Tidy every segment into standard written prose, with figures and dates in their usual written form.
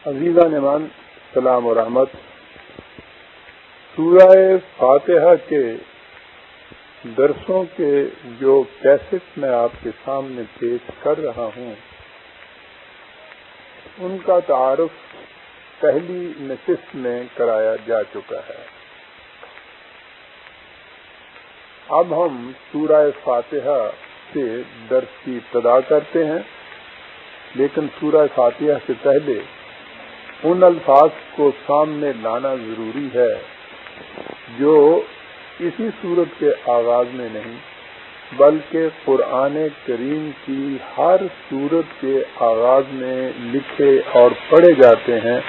عزیزان ایمان، سلام و رحمت۔ سورہ فاتحہ کے درسوں کے جو کیسٹ میں آپ کے سامنے پیش کر رہا ہوں، ان کا تعارف پہلی نشست میں کرایا جا چکا ہے۔ اب ہم سورہ فاتحہ سے درس کی ابتدا کرتے ہیں، لیکن سورہ فاتحہ سے پہلے ان الفاظ کو سامنے لانا ضروری ہے جو اسی سورت کے آغاز میں نہیں بلکہ قرآن کریم کی ہر سورت کے آغاز میں لکھے اور پڑھے جاتے ہیں،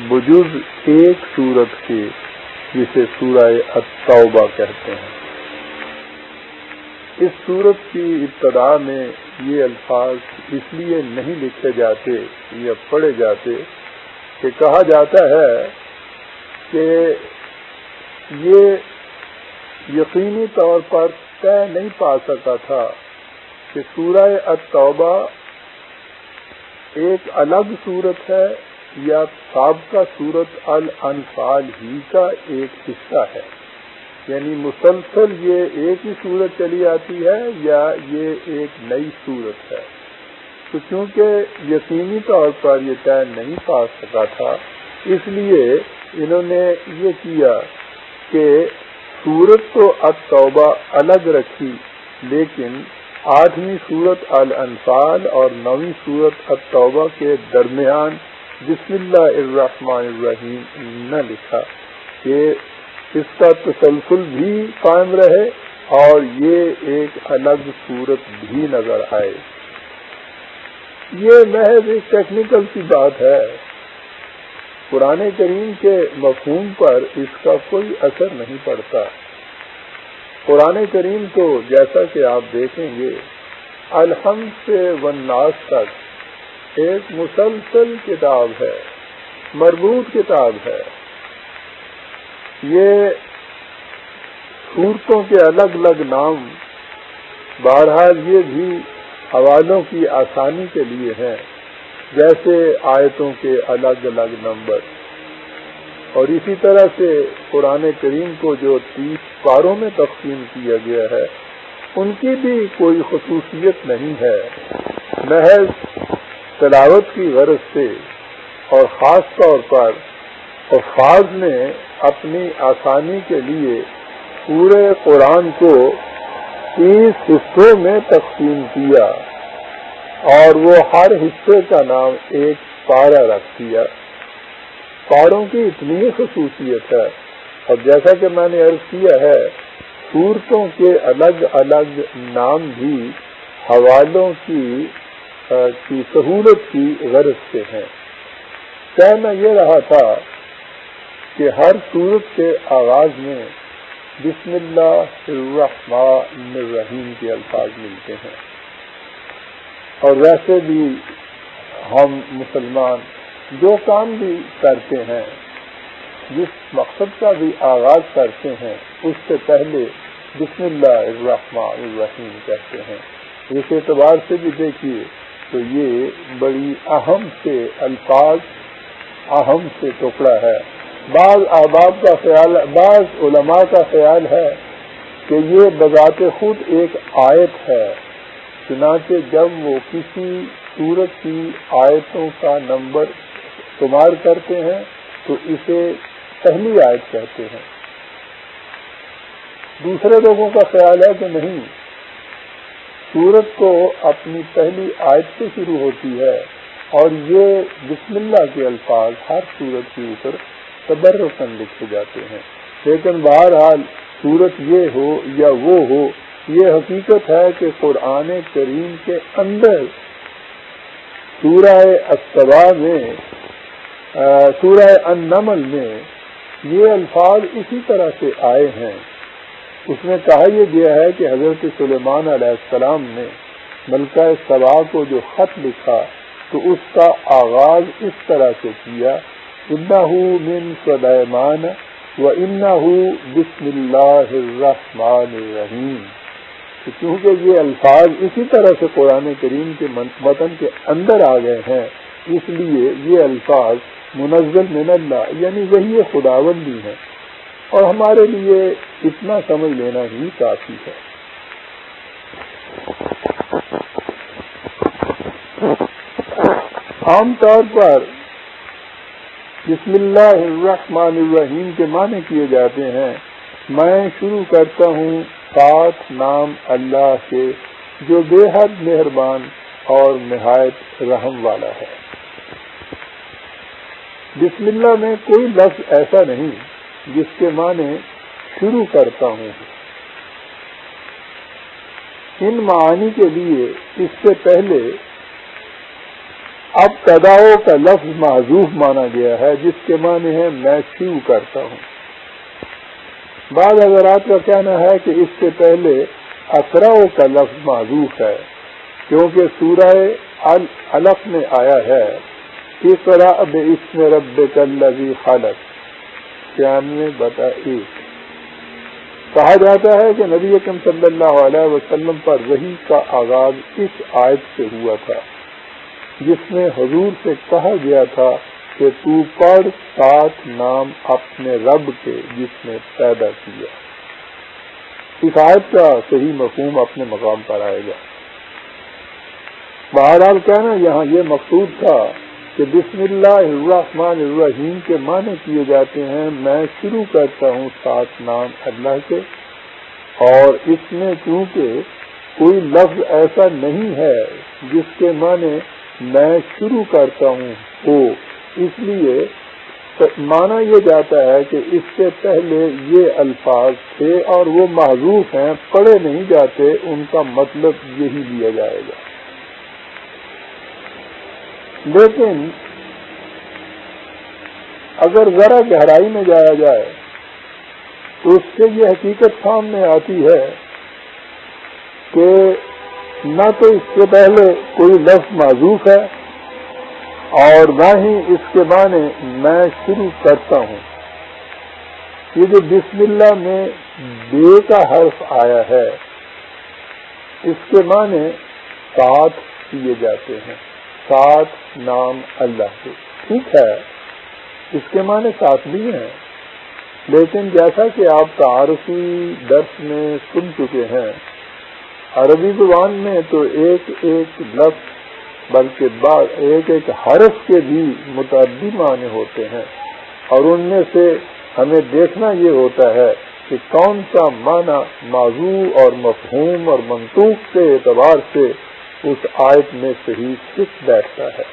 بجز ایک سورت کے جسے سورہ التوبہ کہتے ہیں۔ اس سورت کی ابتدا میں یہ الفاظ اس لیے نہیں لکھے جاتے یا پڑھے جاتے کہ کہا جاتا ہے کہ یہ یقینی طور پر طے نہیں پا سکا تھا کہ سورہ التوبہ ایک الگ سورت ہے یا سابقہ سورت الانفال ہی کا ایک حصہ ہے، یعنی مسلسل یہ ایک ہی سورت چلی آتی ہے یا یہ ایک نئی سورت ہے۔ تو چونکہ یقینی طور پر یہ طے نہیں پا سکا تھا، اس لیے انہوں نے یہ کیا کہ سورت تو التوبہ الگ رکھی، لیکن 8ویں سورت الانفال اور 9ویں سورت التوبہ کے درمیان بسم اللہ الرحمن الرحیم نہ لکھا کہ اس کا تسلسل بھی قائم رہے اور یہ ایک الگ سورت بھی نظر آئے۔ یہ محض ایک ٹیکنیکل سی بات ہے، قرآن کریم کے مفہوم پر اس کا کوئی اثر نہیں پڑتا۔ قرآن کریم تو جیسا کہ آپ دیکھیں گے الحمد سے والناس تک ایک مسلسل کتاب ہے، مربوط کتاب ہے۔ یہ صورتوں کے الگ الگ نام بہرحال یہ بھی حوالوں کی آسانی کے لیے ہیں، جیسے آیتوں کے الگ الگ نمبر، اور اسی طرح سے قرآن کریم کو جو 30 پاروں میں تقسیم کیا گیا ہے ان کی بھی کوئی خصوصیت نہیں ہے، محض تلاوت کی غرض سے، اور خاص طور پر حفاظ نے اپنی آسانی کے لیے پورے قرآن کو 30 حصوں میں تقسیم کیا اور وہ ہر حصے کا نام ایک پارہ رکھ دیا۔ پاروں کی اتنی خصوصیت ہے، اور جیسا کہ میں نے عرض کیا ہے سورتوں کے الگ الگ نام بھی حوالوں کی سہولت کی غرض سے ہیں۔ کہنا یہ رہا تھا کہ ہر سورت کے آغاز میں بسم اللہ الرحمن الرحیم کے الفاظ ملتے ہیں، اور ویسے بھی ہم مسلمان جو کام بھی کرتے ہیں، جس مقصد کا بھی آغاز کرتے ہیں، اس سے پہلے بسم اللہ الرحمن الرحیم کہتے ہیں۔ اس اعتبار سے بھی دیکھیے تو یہ بڑی اہم سے الفاظ، اہم سے ٹکڑا ہے۔ بعض احباب کا خیال، بعض علماء کا خیال ہے کہ یہ بذات خود ایک آیت ہے، چنانچہ جب وہ کسی سورت کی آیتوں کا نمبر شمار کرتے ہیں تو اسے پہلی آیت کہتے ہیں۔ دوسرے لوگوں کا خیال ہے کہ نہیں، سورت تو اپنی پہلی آیت سے شروع ہوتی ہے، اور یہ بسم اللہ کے الفاظ ہر سورت کے اوپر تبرکاً لکھے جاتے ہیں۔ لیکن بہرحال سورت یہ ہو یا وہ ہو، یہ حقیقت ہے کہ قرآن کریم کے اندر سورہ السبا میں، سورہ النمل میں یہ الفاظ اسی طرح سے آئے ہیں۔ اس میں کہا یہ گیا ہے کہ حضرت سلیمان علیہ السلام نے ملکہ سبا کو جو خط لکھا تو اس کا آغاز اس طرح سے کیا، انہو من سلیمان و انہو بسم اللہ الرحمن الرحیم۔ کیونکہ یہ الفاظ اسی طرح سے قرآن کریم کے متن کے اندر آ گئے ہیں، اس لیے یہ الفاظ منزل من اللہ، یعنی وہی خداوندی ہے، اور ہمارے لیے اتنا سمجھ لینا ہی کافی ہے۔ عام طور پر بسم اللہ الرحمن الرحیم کے معنی کیے جاتے ہیں میں شروع کرتا ہوں ساتھ نام اللہ کے جو بے حد مہربان اور نہایت رحم والا ہے۔ بسم اللہ میں کوئی لفظ ایسا نہیں جس کے معنی شروع کرتا ہوں۔ ان معانی کے لیے اس سے پہلے اب ابتداؤ کا لفظ محذوف مانا گیا ہے جس کے معنی ہے میں شروع کرتا ہوں۔ بعض حضرات کا کہنا ہے کہ اس سے پہلے اسراء کا لفظ محذوف ہے کیونکہ سورہ علق میں آیا ہے اقرأ باسم ربک الذی خلق 96 کہا جاتا ہے کہ نبی اکرم صلی اللہ علیہ وسلم پر وحی کا آغاز اس آیت سے ہوا تھا جس میں حضور سے کہا گیا تھا کہ تو پڑھ ساتھ نام اپنے رب کے جس نے پیدا کیا۔ اس آیت کا صحیح مفہوم اپنے مقام پر آئے گا۔ بہرحال کہنا یہاں یہ مقصود تھا کہ بسم اللہ الرحمن الرحیم کے معنی کیے جاتے ہیں میں شروع کرتا ہوں ساتھ نام اللہ کے، اور اس میں چونکہ کوئی لفظ ایسا نہیں ہے جس کے معنی میں شروع کرتا ہوں ہو، اس لیے مانا یہ جاتا ہے کہ اس سے پہلے یہ الفاظ تھے اور وہ محذوف ہیں، پڑھے نہیں جاتے، ان کا مطلب یہی لیا جائے گا۔ لیکن اگر ذرا گہرائی میں جایا جائے تو اس سے یہ حقیقت سامنے آتی ہے کہ نہ تو اس سے پہلے کوئی لفظ محذوف ہے اور نہ ہی اس کے معنی میں شروع کرتا ہوں۔ یہ جو بسم اللہ میں بے کا حرف آیا ہے اس کے معنی ساتھ کیے جاتے ہیں، ساتھ نام اللہ کے۔ ٹھیک ہے، اس کے معنی ساتھ بھی ہیں، لیکن جیسا کہ آپ تعارفی درس میں سن چکے ہیں عربی زبان میں تو ایک ایک لفظ بلکہ ایک ایک حرف کے بھی متعدد معنی ہوتے ہیں، اور ان میں سے ہمیں دیکھنا یہ ہوتا ہے کہ کون سا معنی موضوع اور مفہوم اور منطوق کے اعتبار سے اس آیت میں صحیح فٹ بیٹھتا ہے۔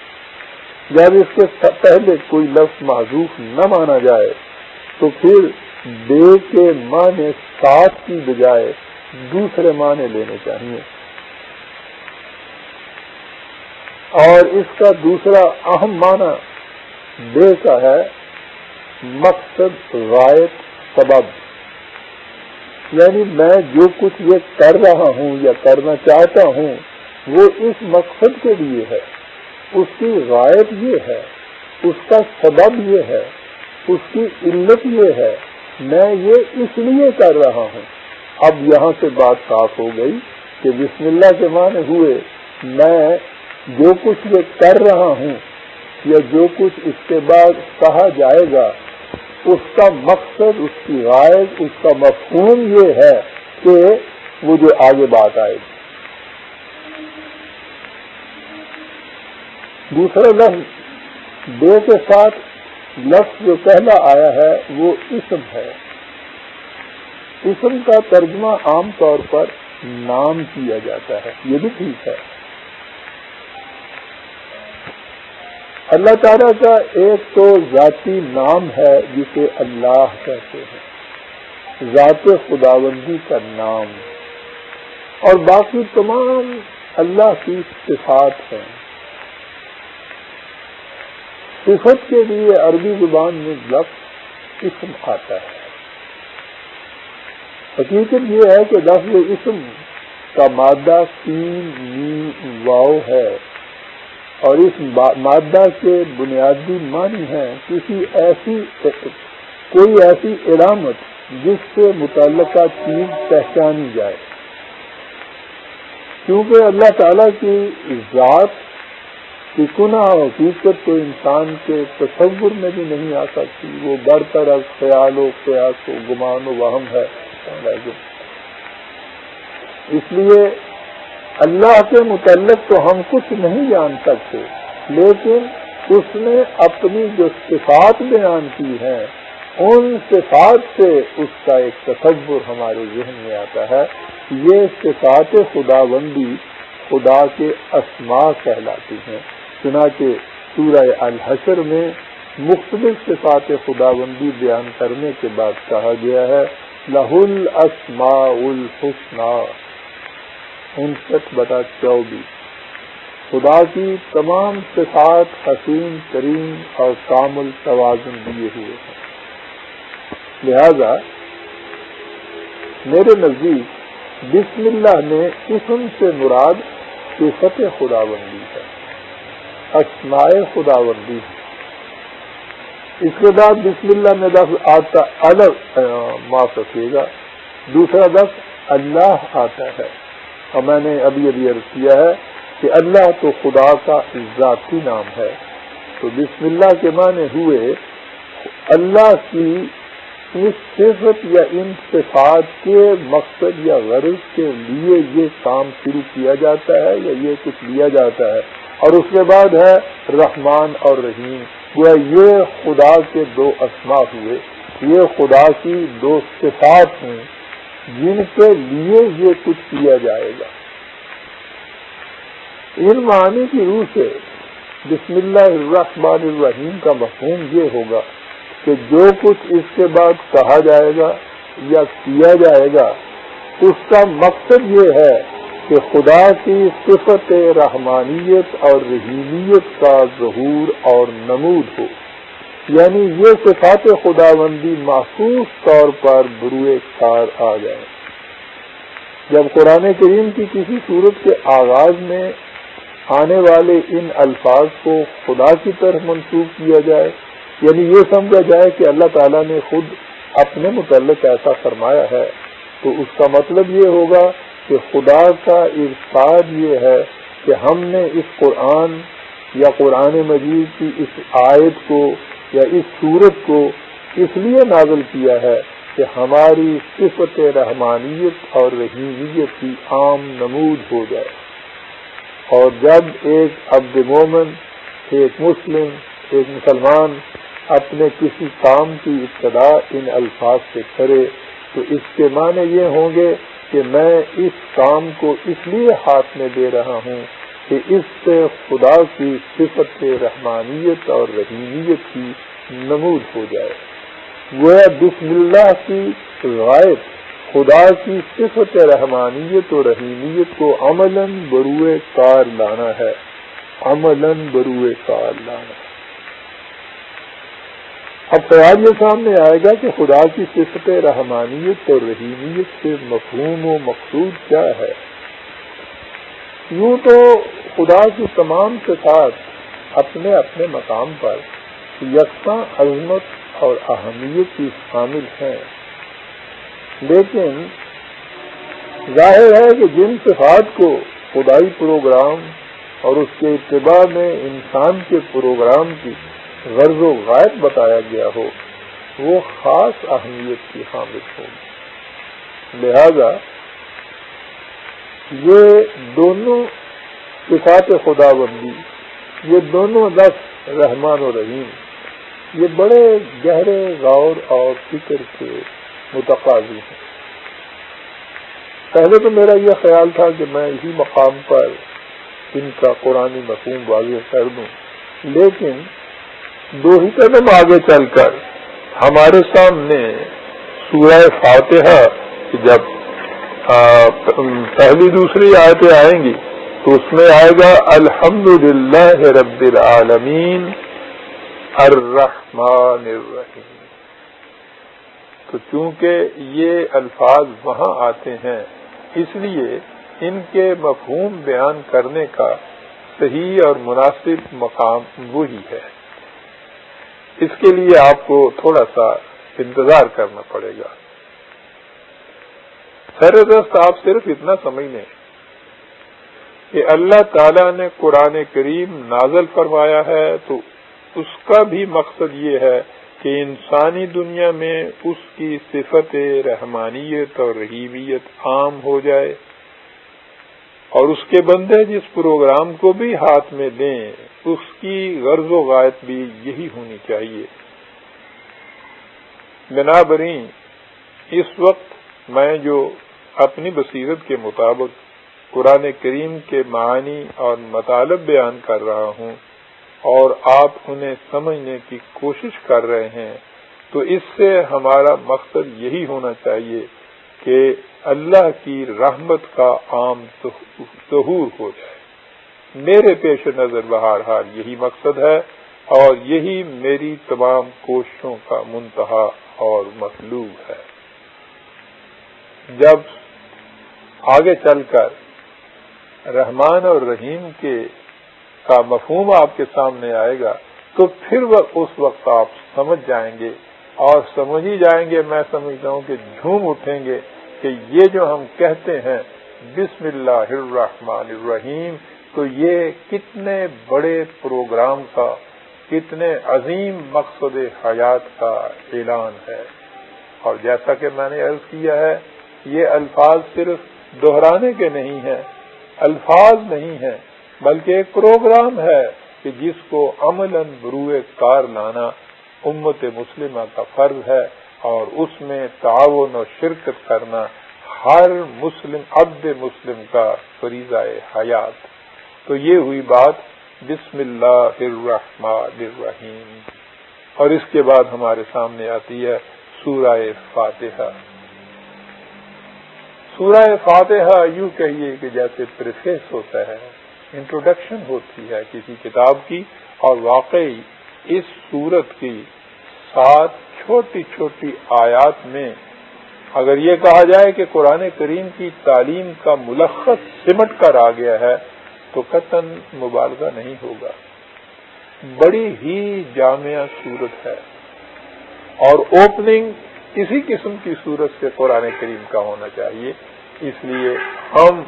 جب اس کے پہلے کوئی لفظ محذوف نہ مانا جائے تو پھر بے کے معنی ساتھ کی بجائے دوسرے معنی لینے چاہیے، اور اس کا دوسرا اہم معنی بے کا ہے مقصد، غایت، سبب، یعنی میں جو کچھ یہ کر رہا ہوں یا کرنا چاہتا ہوں وہ اس مقصد کے لیے ہے، اس کی غایت یہ ہے، اس کا سبب یہ ہے، اس کی علت یہ ہے، میں یہ اس لیے کر رہا ہوں۔ اب یہاں سے بات صاف ہو گئی کہ بسم اللہ کے معنی ہوئے میں جو کچھ یہ کر رہا ہوں یا جو کچھ اس کے بعد کہا جائے گا اس کا مقصد، اس کی غایت، اس کا مفہوم یہ ہے کہ وہ جو آگے بات آئے گی۔ دوسرا لفظ بے کے ساتھ لفظ جو پہلا آیا ہے وہ اسم ہے۔ اسم کا ترجمہ عام طور پر نام کیا جاتا ہے، یہ بھی ٹھیک ہے۔ اللہ تعالیٰ کا ایک تو ذاتی نام ہے جسے اللہ کہتے ہیں، ذات خداوندی کا نام، اور باقی تمام اللہ کی صفات ہیں۔ صفت کے لیے عربی زبان میں لفظ اسم آتا ہے۔ حقیقت یہ ہے کہ لفظ اسم کا مادہ سین میم واو ہے، اور اس مادہ کے بنیادی معنی ہیں کوئی ایسی علامت جس سے متعلقہ چیز پہچانی جائے۔ کیونکہ اللہ تعالیٰ کی ذات کہ گناہ حقیقت تو انسان کے تصور میں بھی نہیں آ سکتی، وہ برتر از خیال و قیاس و گمان و وہم ہے۔ اس لیے اللہ کے متعلق تو ہم کچھ نہیں جان سکتے، لیکن اس نے اپنی جو صفات بیان کی ہیں ان صفات سے اس کا ایک تصور ہمارے ذہن میں آتا ہے۔ یہ صفات خداوندی خدا کے اسماء کہلاتی ہیں، چنانچہ سورہ الحشر میں مختلف صفات خداوندی بیان کرنے کے بعد کہا گیا ہے لَهُ الْأَسْمَاءُ الْحُسْنَى 59/24۔ خدا کی تمام صفات حسین ترین اور کامل توازن دیے ہوئے ہیں۔ لہذا میرے نزدیک بسم اللہ میں اسم سے مراد صفت خداوندی ہے، اسماء خداوندی ہے۔ اس کے بعد بسم اللہ میں لفظ آتا الگ معاف رکھیے گا، دوسرا لفظ اللہ آتا ہے، اور میں نے ابھی عرض کیا ہے کہ اللہ تو خدا کا ذاتی نام ہے، تو بسم اللہ کے معنی ہوئے اللہ کی اس صفت یا ان صفات کے مقصد یا غرض کے لیے یہ کام شروع کیا جاتا ہے یا یہ کچھ لیا جاتا ہے، اور اس کے بعد ہے رحمان اور رحیم، یہ خدا کے دو اسماء ہوئے، یہ خدا کی دو صفات ہیں جن کے لیے یہ کچھ کیا جائے گا۔ ان معانی کی روح سے بسم اللہ الرحمن الرحیم کا مفہوم یہ ہوگا کہ جو کچھ اس کے بعد کہا جائے گا یا کیا جائے گا اس کا مقصد یہ ہے کہ خدا کی صفت رحمانیت اور رحیمیت کا ظہور اور نمود ہو، یعنی یہ صفات خداوندی محسوس طور پر بروئے کار آ جائے۔ جب قرآن کریم کی کسی صورت کے آغاز میں آنے والے ان الفاظ کو خدا کی طرف منسوب کیا جائے، یعنی یہ سمجھا جائے کہ اللہ تعالیٰ نے خود اپنے متعلق ایسا فرمایا ہے، تو اس کا مطلب یہ ہوگا کہ خدا کا ارشاد یہ ہے کہ ہم نے اس قرآن یا قرآن مجید کی اس آیت کو یا اس سورت کو اس لیے نازل کیا ہے کہ ہماری صفت رحمانیت اور رحیمیت کی عام نمود ہو جائے۔ اور جب ایک عبد مومن، ایک مسلم، ایک مسلمان اپنے کسی کام کی ابتدا ان الفاظ سے کرے تو اس کے معنی یہ ہوں گے کہ میں اس کام کو اس لیے ہاتھ میں دے رہا ہوں کہ اس سے خدا کی صفت رحمانیت اور رحیمیت کی نمود ہو جائے۔ گویا بسم اللہ کی غائب خدا کی صفت رحمانیت اور رحیمیت کو عملاً بروئے کار لانا ہے، عملاً بروئے کار لانا۔ اب سوال یہ سامنے آئے گا کہ خدا کی صفت رحمانیت اور رحیمیت سے مفہوم و مقصود کیا ہے؟ یوں تو خدا کی تمام صفات اپنے اپنے مقام پر یکساں عظمت اور اہمیت کی شامل ہیں، لیکن ظاہر ہے کہ جن صفات کو خدائی پروگرام اور اس کے اتباع میں انسان کے پروگرام کی غرض و غائب بتایا گیا ہو وہ خاص اہمیت کی حامل ہوگی۔ لہذا یہ دونوں صفات خداوندی، یہ دونوں لفظ رحمان و رحیم، یہ بڑے گہرے غور اور فکر کے متقاضی ہیں۔ پہلے تو میرا یہ خیال تھا کہ میں اسی مقام پر ان کا قرآنی مفہوم واضح کر دوں، لیکن دو ہی قدم آگے چل کر ہمارے سامنے سورہ فاتحہ جب پہلی دوسری آیتیں آئیں گی تو اس میں آئے گا الحمدللہ رب العالمین الرحمن الرحیم۔ تو چونکہ یہ الفاظ وہاں آتے ہیں اس لیے ان کے مفہوم بیان کرنے کا صحیح اور مناسب مقام وہی ہے۔ اس کے لیے آپ کو تھوڑا سا انتظار کرنا پڑے گا۔ خیر دست آپ صرف اتنا سمجھ لیں کہ اللہ تعالیٰ نے قرآن کریم نازل فرمایا ہے تو اس کا بھی مقصد یہ ہے کہ انسانی دنیا میں اس کی صفت رحمانیت اور رحیمیت عام ہو جائے، اور اس کے بندے جس پروگرام کو بھی ہاتھ میں لیں اس کی غرض و غایت بھی یہی ہونی چاہیے۔ بنابراین اس وقت میں جو اپنی بصیرت کے مطابق قرآن کریم کے معانی اور مطالب بیان کر رہا ہوں اور آپ انہیں سمجھنے کی کوشش کر رہے ہیں، تو اس سے ہمارا مقصد یہی ہونا چاہیے کہ اللہ کی رحمت کا عام ظہور ہو جائے۔ میرے پیش نظر بہرحال یہی مقصد ہے اور یہی میری تمام کوششوں کا منتہا اور مطلوب ہے۔ جب آگے چل کر رحمان اور رحیم کا مفہوم آپ کے سامنے آئے گا تو پھر اس وقت آپ سمجھ جائیں گے اور سمجھ ہی جائیں گے، میں سمجھتا ہوں کہ جھوم اٹھیں گے کہ یہ جو ہم کہتے ہیں بسم اللہ الرحمن الرحیم، تو یہ کتنے بڑے پروگرام کا، کتنے عظیم مقصد حیات کا اعلان ہے۔ اور جیسا کہ میں نے عرض کیا ہے، یہ الفاظ صرف دہرانے کے نہیں ہیں، الفاظ نہیں ہیں، بلکہ ایک پروگرام ہے کہ جس کو عملاً بروئے کار لانا امت مسلمہ کا فرض ہے، اور اس میں تعاون و شرکت کرنا ہر مسلم عبد مسلم کا فریضہ حیات۔ تو یہ ہوئی بات بسم اللہ الرحمن الرحیم، اور اس کے بعد ہمارے سامنے آتی ہے سورہ فاتحہ۔ سورہ فاتحہ یوں کہیے کہ جیسے پریفیس ہوتا ہے، انٹروڈکشن ہوتی ہے کسی کتاب کی، اور واقعی اس سورت کی 7 چھوٹی چھوٹی آیات میں اگر یہ کہا جائے کہ قرآن کریم کی تعلیم کا ملخص سمٹ کر آ گیا ہے تو قطعاً مبالغہ نہیں ہوگا۔ بڑی ہی جامع سورت ہے، اور اوپننگ اسی قسم کی سورت سے قرآن کریم کا ہونا چاہیے۔ اس لیے ہم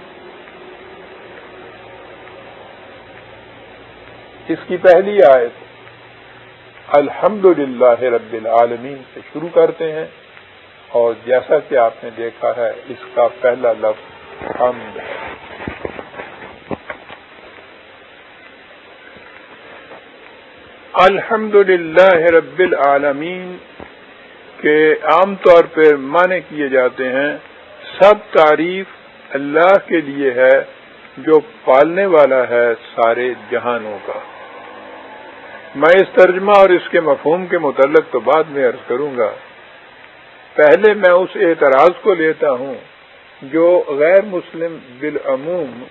اس کی پہلی آیت الحمدللہ رب العالمین سے شروع کرتے ہیں، اور جیسا کہ آپ نے دیکھا ہے اس کا پہلا لفظ حمد ہے۔ الحمدللہ رب العالمین کے عام طور پر معنی کیے جاتے ہیں سب تعریف اللہ کے لیے ہے جو پالنے والا ہے سارے جہانوں کا۔ میں اس ترجمہ اور اس کے مفہوم کے متعلق تو بعد میں عرض کروں گا، پہلے میں اس اعتراض کو لیتا ہوں جو غیر مسلم بالعموم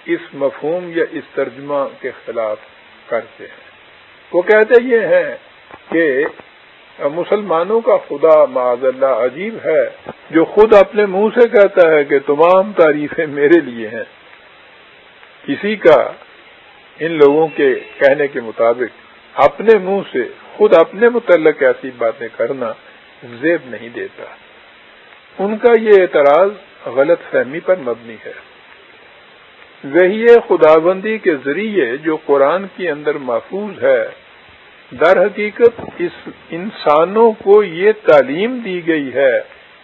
اس مفہوم یا اس ترجمہ کے خلاف کرتے ہیں۔ وہ کہتے یہ ہیں کہ مسلمانوں کا خدا معاذ اللہ عجیب ہے جو خود اپنے منہ سے کہتا ہے کہ تمام تعریفیں میرے لیے ہیں۔ کسی کا ان لوگوں کے کہنے کے مطابق اپنے منہ سے خود اپنے متعلق ایسی باتیں کرنا زیب نہیں دیتا۔ ان کا یہ اعتراض غلط فہمی پر مبنی ہے۔ وحی خداوندی کے ذریعے جو قرآن کے اندر محفوظ ہے، در حقیقت اس انسانوں کو یہ تعلیم دی گئی ہے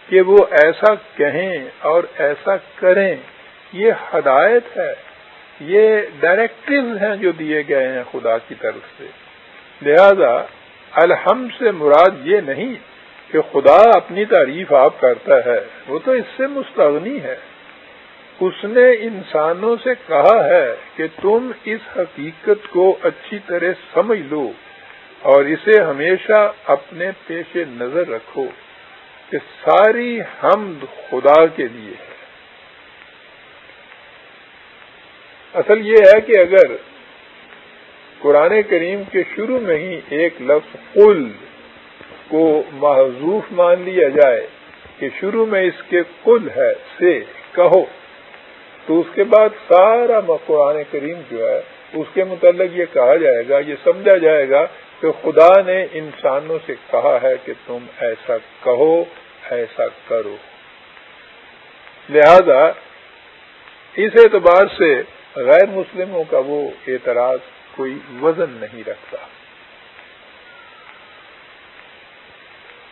کہ وہ ایسا کہیں اور ایسا کریں، یہ ہدایت ہے، یہ ڈائریکٹیوز ہیں جو دیے گئے ہیں خدا کی طرف سے۔ لہذا الحمد سے مراد یہ نہیں کہ خدا اپنی تعریف آپ کرتا ہے، وہ تو اس سے مستغنی ہے۔ اس نے انسانوں سے کہا ہے کہ تم اس حقیقت کو اچھی طرح سمجھ لو اور اسے ہمیشہ اپنے پیش نظر رکھو کہ ساری حمد خدا کے لیے ہے۔ اصل یہ ہے کہ اگر قرآن کریم کے شروع میں ہی ایک لفظ قل کو محذوف مان لیا جائے کہ شروع میں اس کے قل ہے سے کہو، تو اس کے بعد سارا قرآن کریم جو ہے اس کے متعلق یہ کہا جائے گا، یہ سمجھا جائے گا کہ خدا نے انسانوں سے کہا ہے کہ تم ایسا کہو، ایسا کرو۔ لہذا اس اعتبار سے غیر مسلموں کا وہ اعتراض کوئی وزن نہیں رکھتا۔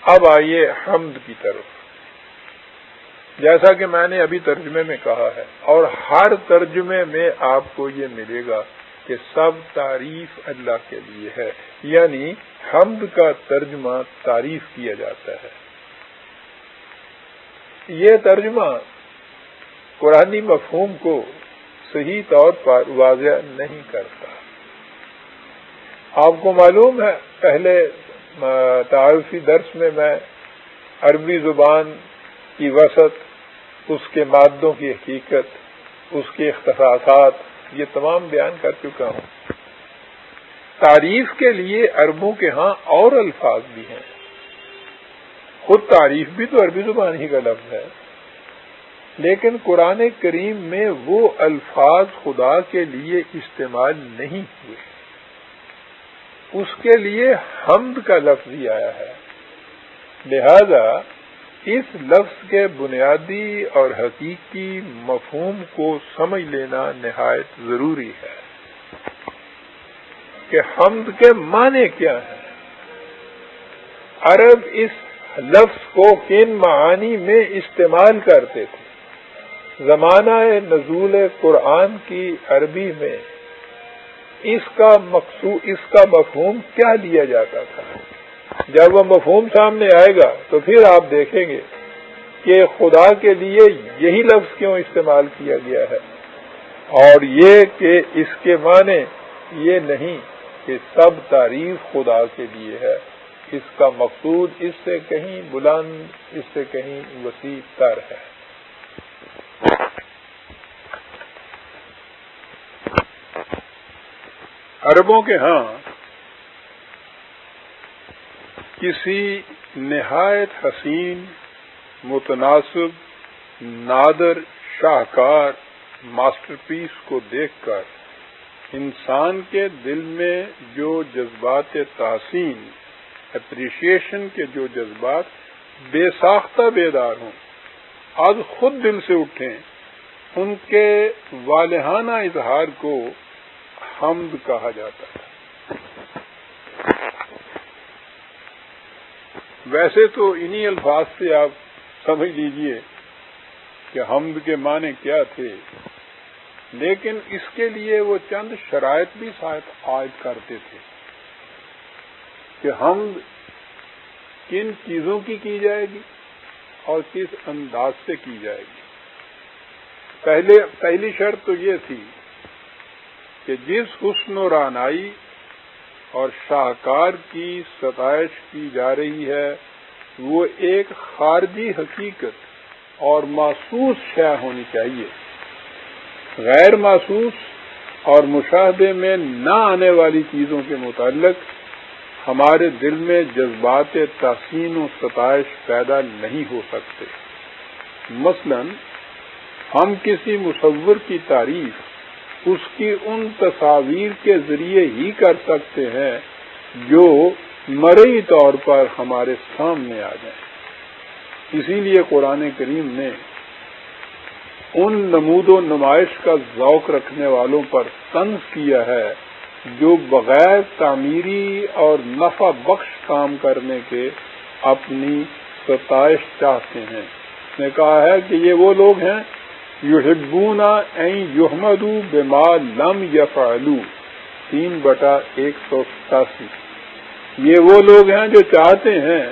اب آئیے حمد کی طرف۔ جیسا کہ میں نے ابھی ترجمے میں کہا ہے، اور ہر ترجمے میں آپ کو یہ ملے گا کہ سب تعریف اللہ کے لیے ہے، یعنی حمد کا ترجمہ تعریف کیا جاتا ہے۔ یہ ترجمہ قرآنی مفہوم کو صحیح طور پر واضح نہیں کرتا۔ آپ کو معلوم ہے، پہلے تعارفی درس میں عربی زبان کی وسعت، اس کے مادوں کی حقیقت، اس کے اختصاصات، یہ تمام بیان کر چکا ہوں۔ تعریف کے لیے عربوں کے ہاں اور الفاظ بھی ہیں، خود تعریف بھی تو عربی زبان ہی کا لفظ ہے، لیکن قرآن کریم میں وہ الفاظ خدا کے لیے استعمال نہیں ہوئے، اس کے لیے حمد کا لفظ ہی آیا ہے۔ لہذا اس لفظ کے بنیادی اور حقیقی مفہوم کو سمجھ لینا نہایت ضروری ہے کہ حمد کے معنی کیا ہیں۔ عرب اس لفظ کو کن معانی میں استعمال کرتے تھے؟ زمانہ نزول قرآن کی عربی میں اس کا مفہوم کیا لیا جاتا تھا؟ جب وہ مفہوم سامنے آئے گا تو پھر آپ دیکھیں گے کہ خدا کے لیے یہی لفظ کیوں استعمال کیا گیا ہے، اور یہ کہ اس کے معنی یہ نہیں کہ سب تعریف خدا کے لیے ہے، اس کا مقصود اس سے کہیں بلند، اس سے کہیں وسیع تر ہے۔ عربوں کے ہاں کسی نہایت حسین، متناسب، نادر، شاہکار ماسٹر پیس کو دیکھ کر انسان کے دل میں جو جذبات تحسین، اپریشیشن کے جو جذبات بے ساختہ بیدار ہوں، آج خود دل سے اٹھیں، ان کے والہانہ اظہار کو حمد کہا جاتا ہے۔ ویسے تو انہی الفاظ سے آپ سمجھ لیجئے کہ حمد کے معنی کیا تھے، لیکن اس کے لیے وہ چند شرائط بھی عائد کرتے تھے کہ حمد کن چیزوں کی جائے گی اور کس انداز سے کی جائے گی۔ پہلی شرط تو یہ تھی کہ جس حسن و رعنائی اور شاہکار کی ستائش کی جا رہی ہے وہ ایک خارجی حقیقت اور محسوس شے ہونی چاہیے، غیر محسوس اور مشاہدے میں نہ آنے والی چیزوں کے متعلق ہمارے دل میں جذبات تحسین و ستائش پیدا نہیں ہو سکتے۔ مثلا ہم کسی مصور کی تعریف اس کی ان تصاویر کے ذریعے ہی کر سکتے ہیں جو مرئی طور پر ہمارے سامنے آ جائیں۔ اسی لیے قرآن کریم نے ان نمود و نمائش کا ذوق رکھنے والوں پر طنز کیا ہے جو بغیر تعمیری اور نفع بخش کام کرنے کے اپنی ستائش چاہتے ہیں۔ اس نے کہا ہے کہ یہ وہ لوگ ہیں یحبون ان یحمدوا بما لم یفعلوا 3/187۔ یہ وہ لوگ ہیں جو چاہتے ہیں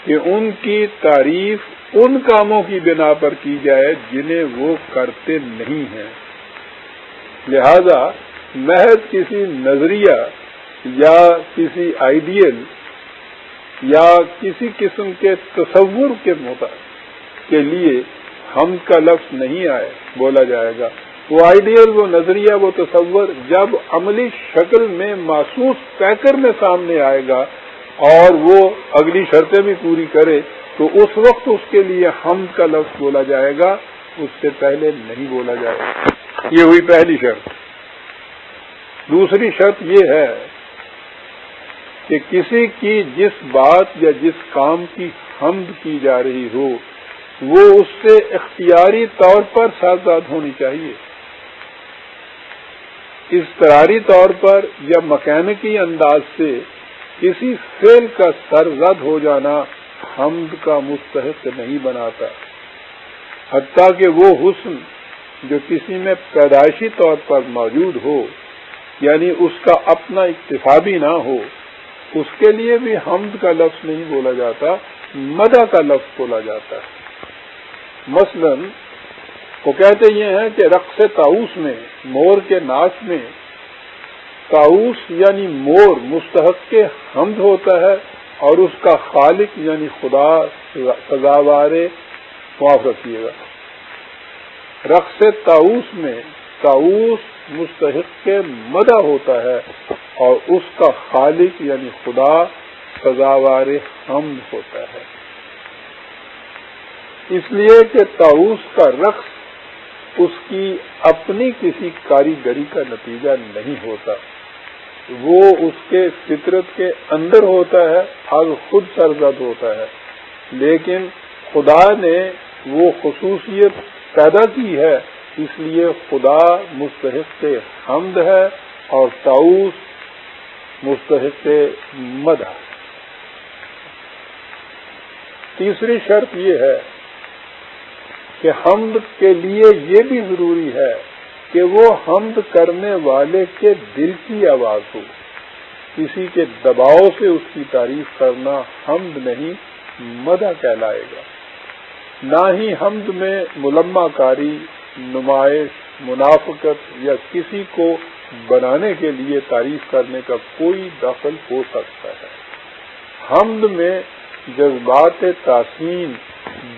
کہ ان کی تعریف ان کاموں کی بنا پر کی جائے جنہیں وہ کرتے نہیں ہیں۔ لہذا محض کسی نظریہ یا کسی آئیڈیل یا کسی قسم کے تصور کے لیے حمد کا لفظ نہیں بولا جائے گا۔ وہ آئیڈیل، وہ نظریہ، وہ تصور جب عملی شکل میں محسوس پیکر میں سامنے آئے گا اور وہ اگلی شرطیں بھی پوری کرے تو اس وقت اس کے لیے حمد کا لفظ بولا جائے گا، اس سے پہلے نہیں بولا جائے گا۔ یہ ہوئی پہلی شرط۔ دوسری شرط یہ ہے کہ کسی کی جس بات یا جس کام کی حمد کی جا رہی ہو وہ اس سے اختیاری طور پر سازگار ہونی چاہیے۔ اضطراری طور پر یا مکینکی انداز سے کسی فعل کا سرزد ہو جانا حمد کا مستحق نہیں بناتا، حتیٰ کہ وہ حسن جو کسی میں پیدائشی طور پر موجود ہو، یعنی اس کا اپنا اکتسابی نہ ہو، اس کے لیے بھی حمد کا لفظ نہیں بولا جاتا، مدح کا لفظ بولا جاتا ہے۔ مثلا وہ کہتے یہ ہیں کہ رقص طاؤس میں، مور کے ناچ میں، طاؤس یعنی مور مستحق کے حمد ہوتا ہے اور اس کا خالق یعنی خدا سزاوار معاف رکھیے گا۔ رقص طاؤس میں طاؤس مستحق کے مدح ہوتا ہے اور اس کا خالق یعنی خدا سزاوار حمد ہوتا ہے، اس لیے کہ طاؤس کا رقص اس کی اپنی کسی کاریگری کا نتیجہ نہیں ہوتا، وہ اس کے فطرت کے اندر ہوتا ہے اور خود سرزد ہوتا ہے، لیکن خدا نے وہ خصوصیت پیدا کی ہے، اس لیے خدا مستحق حمد ہے اور طاؤس مستحق مدح۔ تیسری شرط یہ ہے کہ حمد کے لیے یہ بھی ضروری ہے کہ وہ حمد کرنے والے کے دل کی آواز ہو، کسی کے دباؤ سے اس کی تعریف کرنا حمد نہیں مدح کہلائے گا۔ نہ ہی حمد میں ملمہ کاری، نمائش، منافقت یا کسی کو بنانے کے لیے تعریف کرنے کا کوئی دخل ہو سکتا ہے۔ حمد میں جذبات تحسین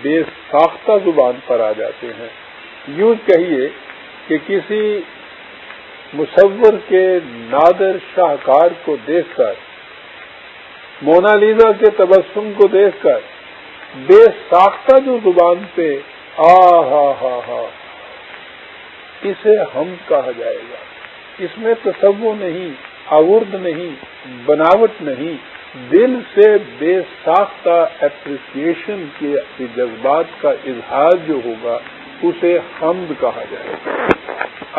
بے ساختہ زبان پر آ جاتے ہیں۔ یوں کہیے کہ کسی مصور کے نادر شاہکار کو دیکھ کر، مونا لیزا کے تبسم کو دیکھ کر بے ساختہ جو زبان پہ ہا اسے حمد کہا جائے گا۔ اس میں تصور نہیں، آورد نہیں، بناوٹ نہیں، دل سے بے ساختہ اپریسیشن کے جذبات کا اظہار جو ہوگا اسے حمد کہا جائے گا۔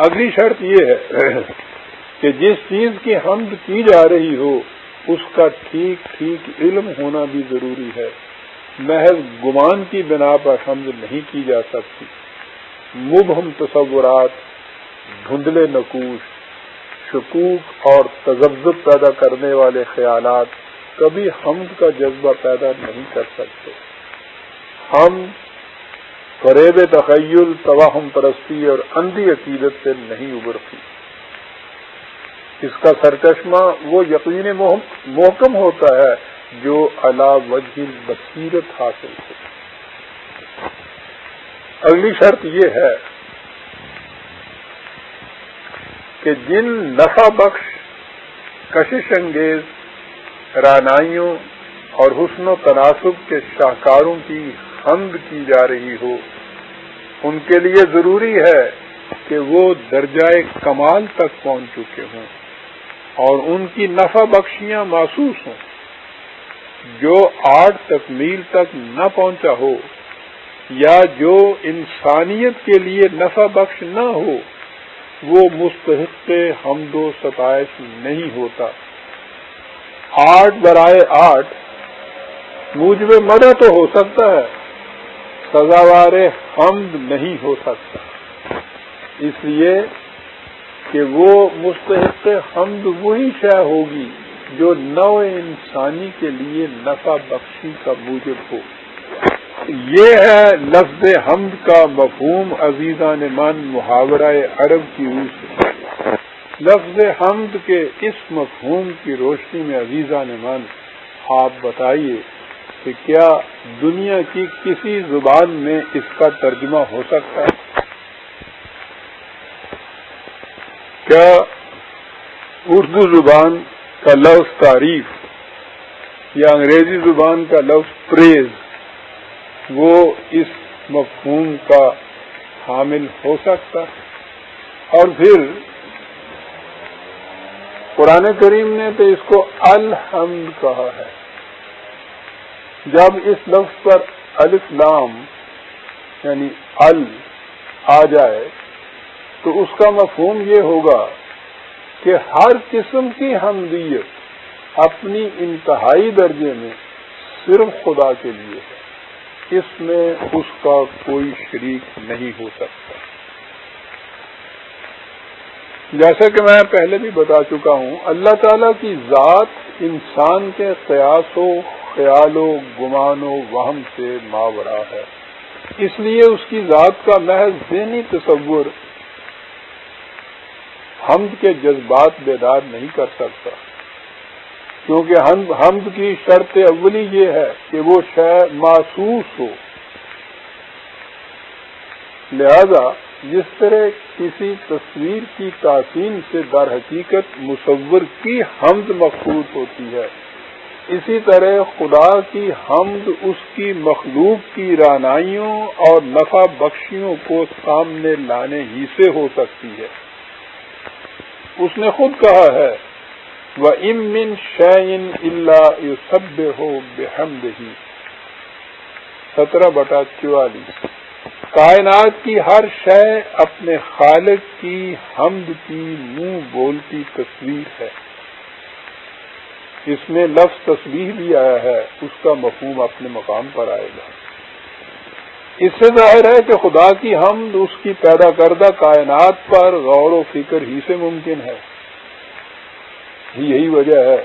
اگلی شرط یہ ہے کہ جس چیز کی حمد کی جا رہی ہو اس کا ٹھیک ٹھیک علم ہونا بھی ضروری ہے۔ محض گمان کی بنا پر حمد نہیں کی جا سکتی۔ مبہم تصورات، دھندلے نقوش، شکوک اور تذبذب پیدا کرنے والے خیالات کبھی حمد کا جذبہ پیدا نہیں کر سکتے۔ ہم فریب تخیل، توہم پرستی اور اندھی عقیدت سے نہیں ابھرتی۔ اس کا سرچشمہ وہ یقین محکم ہوتا ہے جو علی وجہ البصیرت حاصل ہو۔ اگلی شرط یہ ہے کہ جن نفع بخش، کشش انگیز رعنائیوں اور حسن و تناسب کے شاہکاروں کی حمد کی جا رہی ہو، ان کے لیے ضروری ہے کہ وہ درجہ کمال تک پہنچ چکے ہوں اور ان کی نفع بخشیاں محسوس ہوں۔ جو آٹھ تکمیل تک نہ پہنچا ہو یا جو انسانیت کے لیے نفع بخش نہ ہو وہ مستحق حمد و ستائش نہیں ہوتا۔ آٹھ برائے آٹھ موجب مدح تو ہو سکتا ہے، سزاوار حمد نہیں ہو سکتا، اس لیے کہ وہ مستحق حمد وہی شے ہوگی جو نوع انسانی کے لیے نفع بخشی کا موجب ہو۔ یہ ہے لفظ حمد کا مفہوم عزیزان من محاورہ عرب کی روح سے۔ لفظ حمد کے اس مفہوم کی روشنی میں عزیزان من آپ بتائیے کہ کیا دنیا کی کسی زبان میں اس کا ترجمہ ہو سکتا ہے؟ کیا اردو زبان کا لفظ تعریف یا انگریزی زبان کا لفظ پریز وہ اس مفہوم کا حامل ہو سکتا؟ اور پھر قرآن کریم نے تو اس کو الحمد کہا ہے۔ جب اس لفظ پر الف لام یعنی ال آ جائے تو اس کا مفہوم یہ ہوگا کہ ہر قسم کی حمدیت اپنی انتہائی درجے میں صرف خدا کے لیے ہے، اس میں اس کا کوئی شریک نہیں ہو سکتا۔ جیسا کہ میں پہلے بھی بتا چکا ہوں، اللہ تعالیٰ کی ذات انسان کے قیاس و خیال و گمان و وہم سے ماورا ہے، اس لیے اس کی ذات کا محض ذہنی تصور حمد کے جذبات بیدار نہیں کر سکتا، کیونکہ حمد کی شرط اولی یہ ہے کہ وہ شے محسوس ہو۔ لہذا جس طرح کسی تصویر کی تحسین سے در حقیقت مصور کی حمد مقصود ہوتی ہے، اسی طرح خدا کی حمد اس کی مخلوق کی رعنائیوں اور نفع بخشیوں کو سامنے لانے ہی سے ہو سکتی ہے۔ اس نے خود کہا ہے وَإِن مِّن شَيْءٍ إِلَّا يُسَبِّحُ بِحَمْدِهِ 17/44۔ کائنات کی ہر شے اپنے خالق کی حمد کی منہ بولتی تصویر ہے۔ اس میں لفظ تسبیح بھی آیا ہے، اس کا مفہوم اپنے مقام پر آئے گا۔ اس سے ظاہر ہے کہ خدا کی حمد اس کی پیدا کردہ کائنات پر غور و فکر ہی سے ممکن ہے۔ یہی وجہ ہے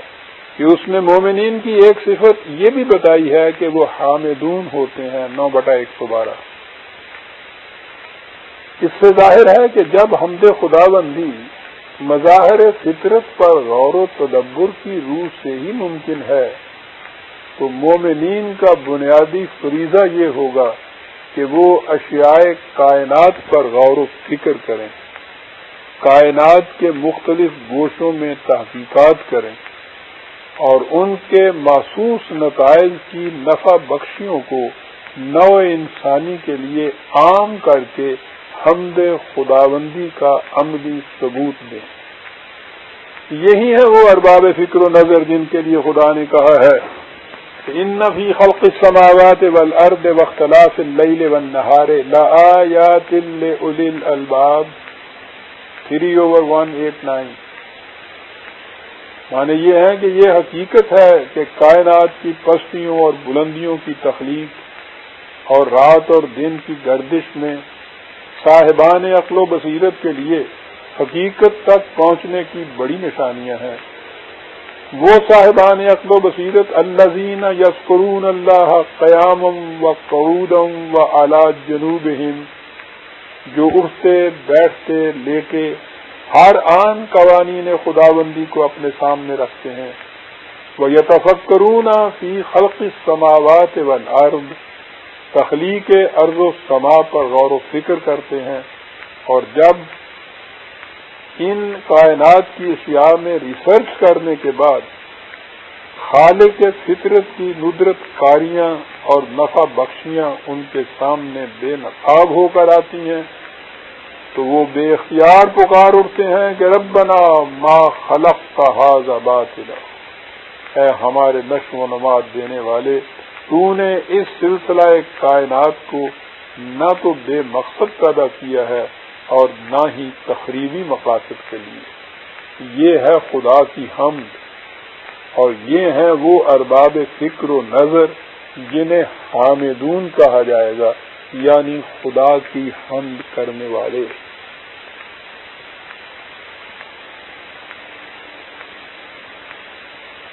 کہ اس نے مومنین کی ایک صفت یہ بھی بتائی ہے کہ وہ حامدون ہوتے ہیں 9/112۔ اس سے ظاہر ہے کہ جب حمد خدا بندی مظاہر فطرت پر غور و تدبر کی روح سے ہی ممکن ہے، تو مومنین کا بنیادی فریضہ یہ ہوگا کہ وہ اشیاء کائنات پر غور و فکر کریں، کائنات کے مختلف گوشوں میں تحقیقات کریں اور ان کے محسوس نتائج کی نفع بخشیوں کو نوع انسانی کے لیے عام کر کے حمد خداوندی کا عملی ثبوت دیں۔ یہی ہے وہ ارباب فکر و نظر جن کے لیے خدا نے کہا ہے ان فی خلق السماوات والارض واختلاف اللیل والنہار لآیات لأولی الالباب 3/189۔ معنی یہ ہے کہ یہ حقیقت ہے کہ کائنات کی پستیوں اور بلندیوں کی تخلیق اور رات اور دن کی گردش میں صاحبان عقل و بصیرت کے لیے حقیقت تک پہنچنے کی بڑی نشانیاں ہیں۔ وہ صاحبان عقل و بصیرت الذین یذکرون اللہ قیاما وقعودا وعلی جنوبہم، جو اٹھتے بیٹھتے لیٹے ہر آن قوانین خداوندی کو اپنے سامنے رکھتے ہیں۔ وَيَتَفَكَّرُونَ فِي خَلْقِ السَّمَاوَاتِ وَالْأَرْضِ، تخلیق ارض و سما پر غور و فکر کرتے ہیں، اور جب ان کائنات کی اشیاء میں ریسرچ کرنے کے بعد خالق فطرت کی ندرت کاریاں اور نفع بخشیاں ان کے سامنے بے نقاب ہو کر آتی ہیں، تو وہ بے اختیار پکار اٹھتے ہیں کہ ربنا ما خلقت ھذا باطلا، اے ہمارے نشو و نما دینے والے، تو نے اس سلسلہ کائنات کو نہ تو بے مقصد پیدا کیا ہے اور نہ ہی تخریبی مقاصد کے لیے۔ یہ ہے خدا کی حمد، اور یہ ہیں وہ ارباب فکر و نظر جنہیں حامدون کہا جائے گا، یعنی خدا کی حمد کرنے والے۔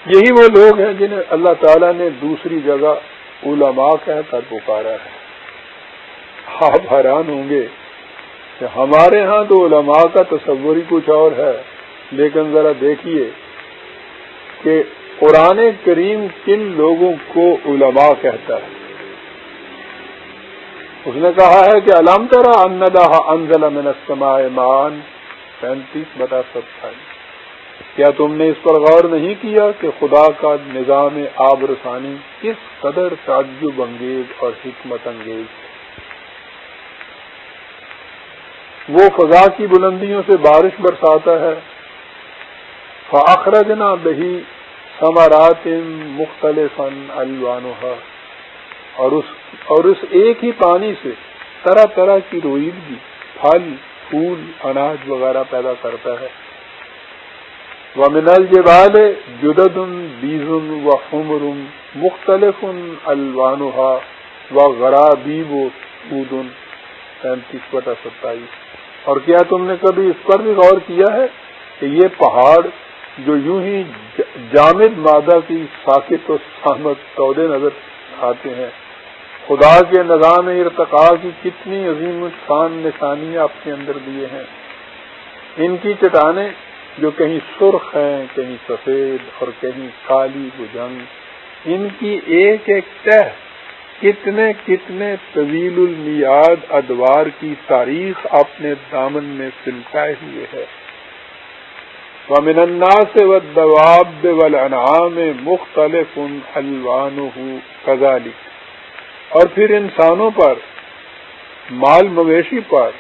یہی وہ لوگ ہیں جنہیں اللہ تعالیٰ نے دوسری جگہ علماء کہہ کر پکارا ہے۔ آپ حیران ہوں گے کہ ہمارے ہاں تو علماء کا تصور ہی کچھ اور ہے، لیکن ذرا دیکھیے کہ قرآن کریم کن لوگوں کو علماء کہتا ہے۔ اس نے کہا ہے کہ الم تری ان اللہ انزل من السماء ماء 35/27۔ کیا تم نے اس پر غور نہیں کیا کہ خدا کا نظام آب رسانی کس قدر تعجب انگیز اور حکمت انگیز ہے؟ وہ فضا کی بلندیوں سے بارش برساتا ہے، فأخرجنا به ثمرات مختلفا الوانها، اور اس ایک ہی پانی سے طرح طرح کی رویدگی، پھل، پھول، اناج وغیرہ پیدا کرتا ہے۔ وَمِنَ الْجِبَالِ جُدَدٌ بِيضٌ وَحُمْرٌ مُخْتَلِفٌ أَلْوَانُهَا وَغَرَابِيبُ سُودٌ 35/27۔ اور کیا تم نے کبھی اس پر بھی غور کیا ہے کہ یہ پہاڑ جو یوں ہی جامد مادہ کی ساکت و صامت تودے نظر آتے ہیں، خدا کے نظام ارتقاء کی کتنی عظیم شان نشانیاں اپنے اندر دیے ہیں۔ ان کی چٹانیں جو کہیں سرخ ہیں، کہیں سفید اور کہیں کالی بجنگ، ان کی ایک ایک تہ کتنے کتنے طویل المیعاد ادوار کی تاریخ اپنے دامن میں سلٹائے ہوئے ہے۔ وَمِنَ النَّاسِ وَالدَّوَابِّ وَالْأَنْعَامِ مُخْتَلِفٌ أَلْوَانُهُ كَذَلِكَ، اور پھر انسانوں پر، مال مویشی پر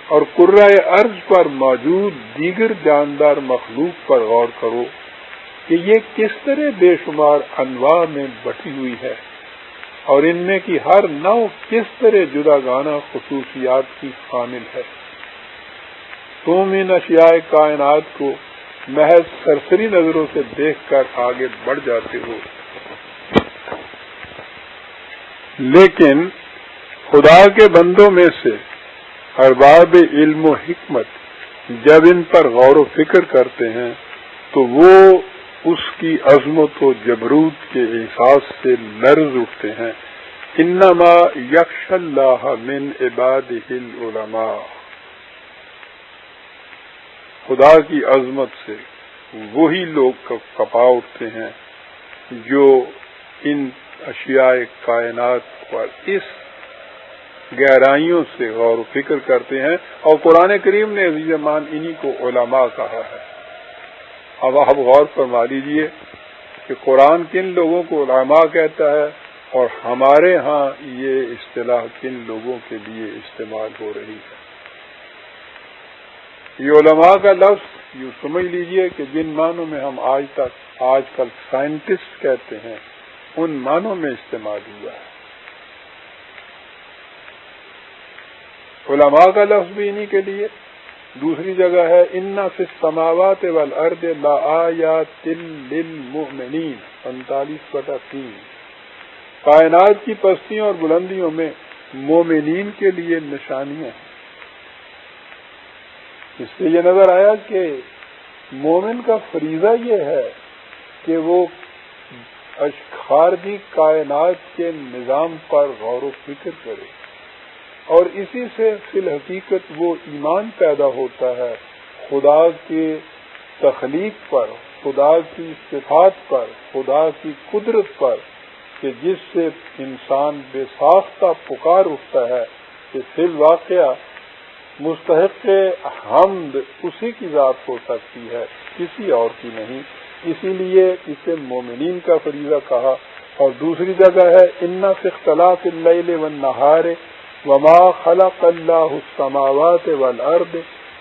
اور کرۂ ارض پر موجود دیگر جاندار مخلوق پر غور کرو کہ یہ کس طرح بے شمار انواع میں بٹی ہوئی ہے، اور ان میں کی ہر نوع کس طرح جداگانہ خصوصیات کی حامل ہے۔ تم ان اشیاء کائنات کو محض سرسری نظروں سے دیکھ کر آگے بڑھ جاتے ہو، لیکن خدا کے بندوں میں سے ارباب علم و حکمت جب ان پر غور و فکر کرتے ہیں تو وہ اس کی عظمت و جبروت کے احساس سے لرز اٹھتے ہیں۔ انما یخشی اللہ من عبادہ العلماء، خدا کی عظمت سے وہی لوگ کپا اٹھتے ہیں جو ان اشیاء کائنات پر اس گہرائیوں سے غور و فکر کرتے ہیں، اور قرآن کریم نے عزیز مان انہی کو علماء کہا ہے۔ اب آپ غور فرما لیجئے کہ قرآن کن لوگوں کو علماء کہتا ہے اور ہمارے ہاں یہ اصطلاح کن لوگوں کے لیے استعمال ہو رہی ہے۔ یہ علماء کا لفظ یوں سمجھ لیجئے کہ جن معنوں میں ہم آج کل سائنٹسٹ کہتے ہیں ان معنوں میں استعمال ہوا ہے۔ علماء کا لفظ بھی انہی کے لیے۔ دوسری جگہ ہے ان فی السماوات والارض لآیات للمؤمنین 45/3، کائنات کی پستیوں اور بلندیوں میں مومنین کے لیے نشانیاں ہیں۔ اس سے یہ نظر آیا کہ مومن کا فریضہ یہ ہے کہ وہ خارجی کائنات کے نظام پر غور و فکر کرے، اور اسی سے فی الحقیقت وہ ایمان پیدا ہوتا ہے خدا کے تخلیق پر، خدا کی صفات پر، خدا کی قدرت پر، کہ جس سے انسان بے ساختہ پکار اٹھتا ہے کہ فی الواقعہ مستحق حمد اسی کی ذات ہو سکتی ہے، کسی اور کی نہیں۔ اسی لیے اسے مومنین کا فریضہ کہا۔ اور دوسری جگہ ہے ان فی اختلاف اللیل والنہار وما خلق اللہ السماوات والارض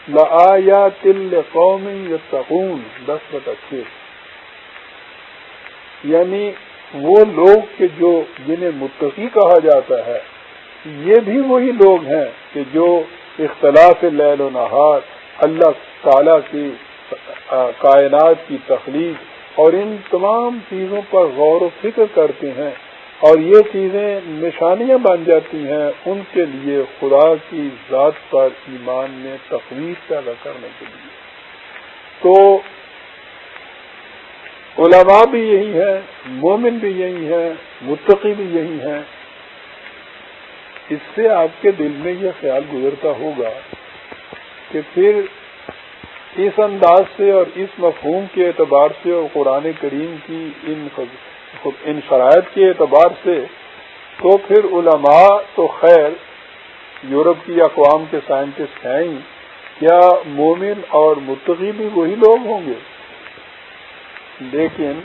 لآیات لقوم یتقون 10/6، یعنی وہ لوگ کہ جو جنہیں متقی کہا جاتا ہے یہ بھی وہی لوگ ہیں کہ جو اختلاف لیل و نہار، اللہ تعالیٰ کی کائنات کی تخلیق اور ان تمام چیزوں پر غور و فکر کرتے ہیں، اور یہ چیزیں نشانیاں بن جاتی ہیں ان کے لیے خدا کی ذات پر ایمان میں تقویت پیدا کرنے کے لیے۔ تو علماء بھی یہی ہیں، مومن بھی یہی ہیں، متقی بھی یہی ہیں۔ اس سے آپ کے دل میں یہ خیال گزرتا ہوگا کہ پھر اس انداز سے اور اس مفہوم کے اعتبار سے اور قرآن کریم کی ان شرائط کے اعتبار سے تو پھر علماء تو خیر یورپ کی اقوام کے سائنٹسٹ ہیں ہی، کیا مومن اور متقی بھی وہی لوگ ہوں گے؟ لیکن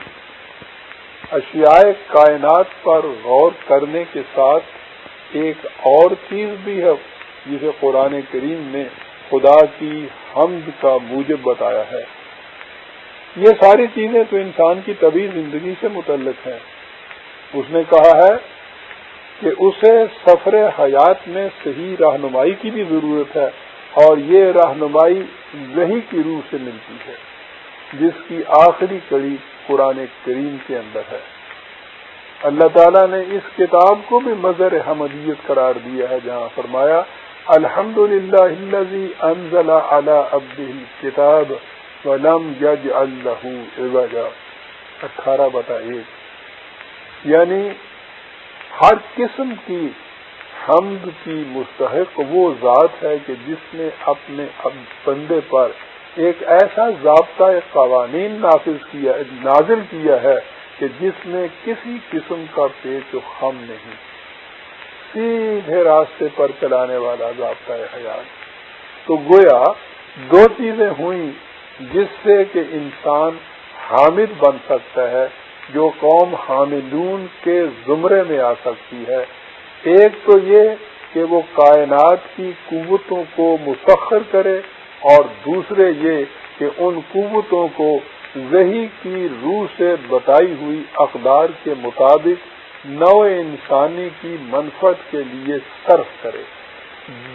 اشیاء کائنات پر غور کرنے کے ساتھ ایک اور چیز بھی ہے جسے قرآن کریم نے خدا کی حمد کا موجب بتایا ہے۔ یہ ساری چیزیں تو انسان کی طبعی زندگی سے متعلق ہیں۔ اس نے کہا ہے کہ اسے سفر حیات میں صحیح رہنمائی کی بھی ضرورت ہے، اور یہ رہنمائی وحی کی روح سے ملتی ہے۔ جس کی آخری کڑی قرآن کریم کے اندر ہے۔ اللہ تعالیٰ نے اس کتاب کو بھی مظہر حمدیت قرار دیا ہے، جہاں فرمایا الحمدللہ الذی انزل علی عبدہ الکتاب ولم یجعل لہ عوجا 18/1۔ یعنی ہر قسم کی حمد کی مستحق وہ ذات ہے کہ جس نے اپنے بندے پر ایک ایسا ضابطہ قوانین نازل کیا ہے کہ جس میں کسی قسم کا پیچ و خم نہیں، سیدھے راستے پر چلانے والا ضابطہ حیات۔ تو گویا دو چیزیں ہوئیں جس سے کہ انسان حامد بن سکتا ہے، جو قوم حامدون کے زمرے میں آ سکتی ہے۔ ایک تو یہ کہ وہ کائنات کی قوتوں کو مسخر کرے، اور دوسرے یہ کہ ان قوتوں کو وحی کی روح سے بتائی ہوئی اقدار کے مطابق نوع انسانی کی منفعت کے لیے صرف کرے۔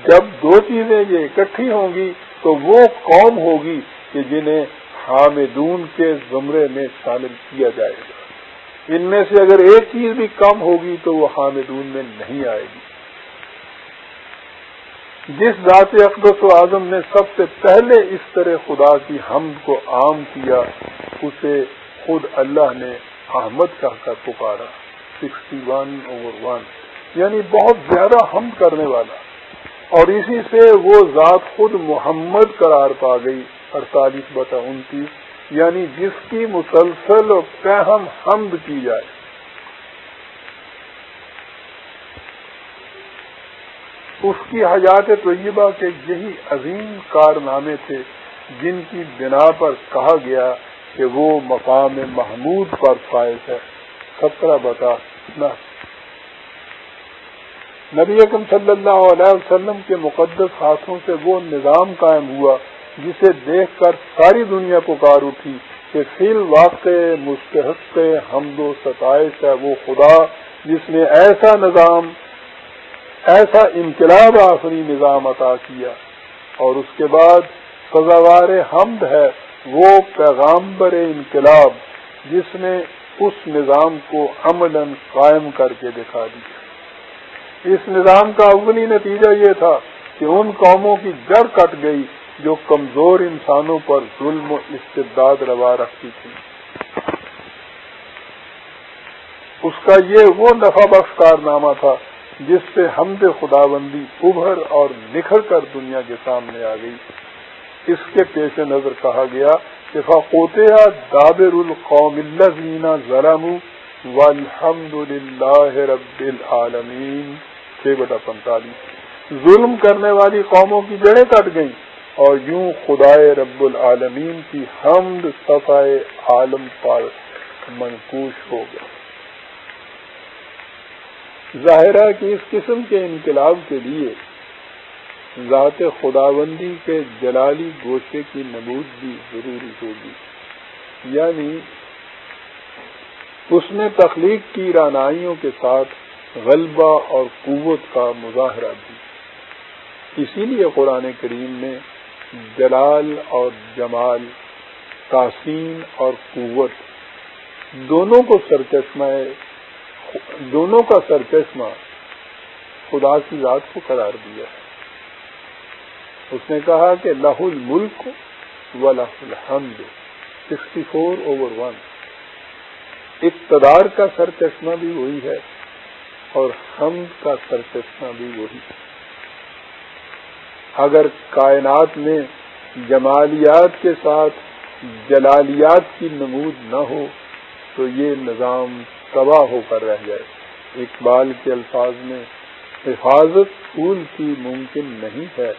جب دو چیزیں یہ اکٹھی ہوں گی تو وہ قوم ہوگی کہ جنہیں حامدون کے زمرے میں شامل کیا جائے گا۔ ان میں سے اگر ایک چیز بھی کم ہوگی تو وہ حامدون میں نہیں آئے گی۔ جس ذات اقدس و اعظم نے سب سے پہلے اس طرح خدا کی حمد کو عام کیا، اسے خود اللہ نے احمد کہہ کر پکارا، 61/1، یعنی بہت زیادہ حمد کرنے والا۔ اور اسی سے وہ ذات خود محمد قرار پا گئی، 48/29، یعنی جس کی مسلسل و پہم حمد کی جائے۔ اس کی حیات طیبہ کے یہی عظیم کارنامے تھے جن کی بنا پر کہا گیا کہ وہ مقام محمود پر فائز ہے، 17/9۔ نبی اکرم صلی اللہ علیہ وسلم کے مقدس ہاتھوں سے وہ نظام قائم ہوا جسے دیکھ کر ساری دنیا پکار اٹھی کہ فی الواقع مستحق حمد و ستائش ہے وہ خدا جس نے ایسا نظام، ایسا انقلاب آفری نظام عطا کیا، اور اس کے بعد سزاوار حمد ہے وہ پیغامبر انقلاب جس نے اس نظام کو عملاً قائم کر کے دکھا دیا۔ اس نظام کا اولی نتیجہ یہ تھا کہ ان قوموں کی جڑ کٹ گئی جو کمزور انسانوں پر ظلم و استبداد روا رکھتی تھی۔ اس کا یہ وہ نفع بخش کارنامہ تھا جس سے حمد خداوندی ابھر اور نکھر کر دنیا کے سامنے آ گئی۔ اس کے پیش نظر کہا گیا کہ فَقُطِعَ دَابِرُ الْقَوْمِ الَّذِينَ ظَلَمُوا وَالْحَمْدُ لِلَّهِ رَبِّ الْعَالَمِينَ 6/45۔ ظلم کرنے والی قوموں کی جڑیں کٹ گئیں اور یوں خدائے رب العالمین کی حمد صفائے عالم پر منقوش ہو گئے۔ ظاہر ہے کہ اس قسم کے انقلاب کے لیے ذات خداوندی کے جلالی گوشے کی نمود بھی ضروری ہوگی، یعنی اس میں تخلیق کی رعنائیوں کے ساتھ غلبہ اور قوت کا مظاہرہ بھی۔ اسی لیے قرآن کریم میں جلال اور جمال، تحسین اور قوت دونوں کا سرچشمہ خدا کی ذات کو قرار دیا ہے۔ اس نے کہا کہ لہ الملک و لہ الحمد 64/1۔ اقتدار کا سرچشمہ بھی وہی ہے اور حمد کا سرچشمہ بھی وہی ہے۔ اگر کائنات میں جمالیات کے ساتھ جلالیات کی نمود نہ ہو تو یہ نظام تباہ ہو کر رہ جائے۔ اقبال کے الفاظ میں حفاظت پھول کی ممکن نہیں ہے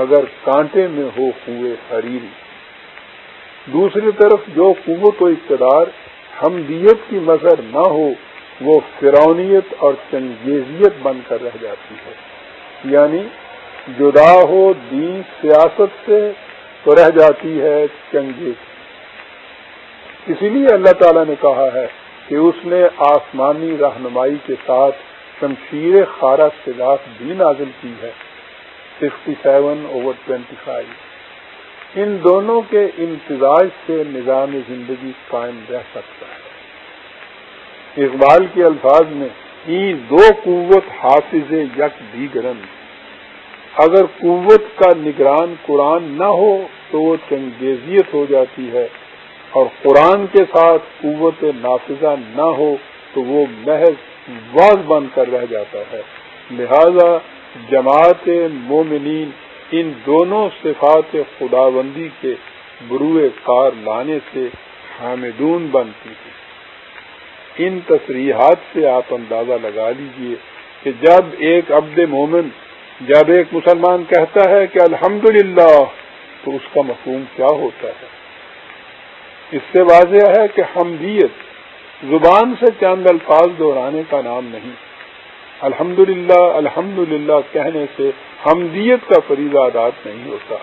اگر کانٹے میں ہو خوئے حریری۔ دوسری طرف جو قوت و اقتدار حمدیت کی مظہر نہ ہو وہ فرعونیت اور چنگیزیت بن کر رہ جاتی ہے، یعنی جدا ہو دین سیاست سے تو رہ جاتی ہے چنگیز۔ اسی لیے اللہ تعالیٰ نے کہا ہے کہ اس نے آسمانی رہنمائی کے ساتھ شمشیر خارا سلاح بھی نازل کی ہے، 57/25۔ ان دونوں کے امتزاج سے نظام زندگی قائم رہ سکتا ہے۔ اقبال کے الفاظ میں این دو قوت حافظ یک دیگرن، اگر قوت کا نگران قرآن نہ ہو تو وہ چنگیزیت ہو جاتی ہے، اور قرآن کے ساتھ قوت نافذہ نہ ہو تو وہ محض واز بن کر رہ جاتا ہے۔ لہذا جماعت مومنین ان دونوں صفات خداوندی کے بروئے کار لانے سے حامدون بنتی ہے۔ ان تصریحات سے آپ اندازہ لگا لیجئے کہ جب ایک عبد مومن، جب ایک مسلمان کہتا ہے کہ الحمدللہ، تو اس کا مفہوم کیا ہوتا ہے۔ اس سے واضح ہے کہ حمدیت زبان سے چند الفاظ دہرانے کا نام نہیں۔ الحمدللہ الحمدللہ کہنے سے حمدیت کا فریضہ ادا نہیں ہوتا۔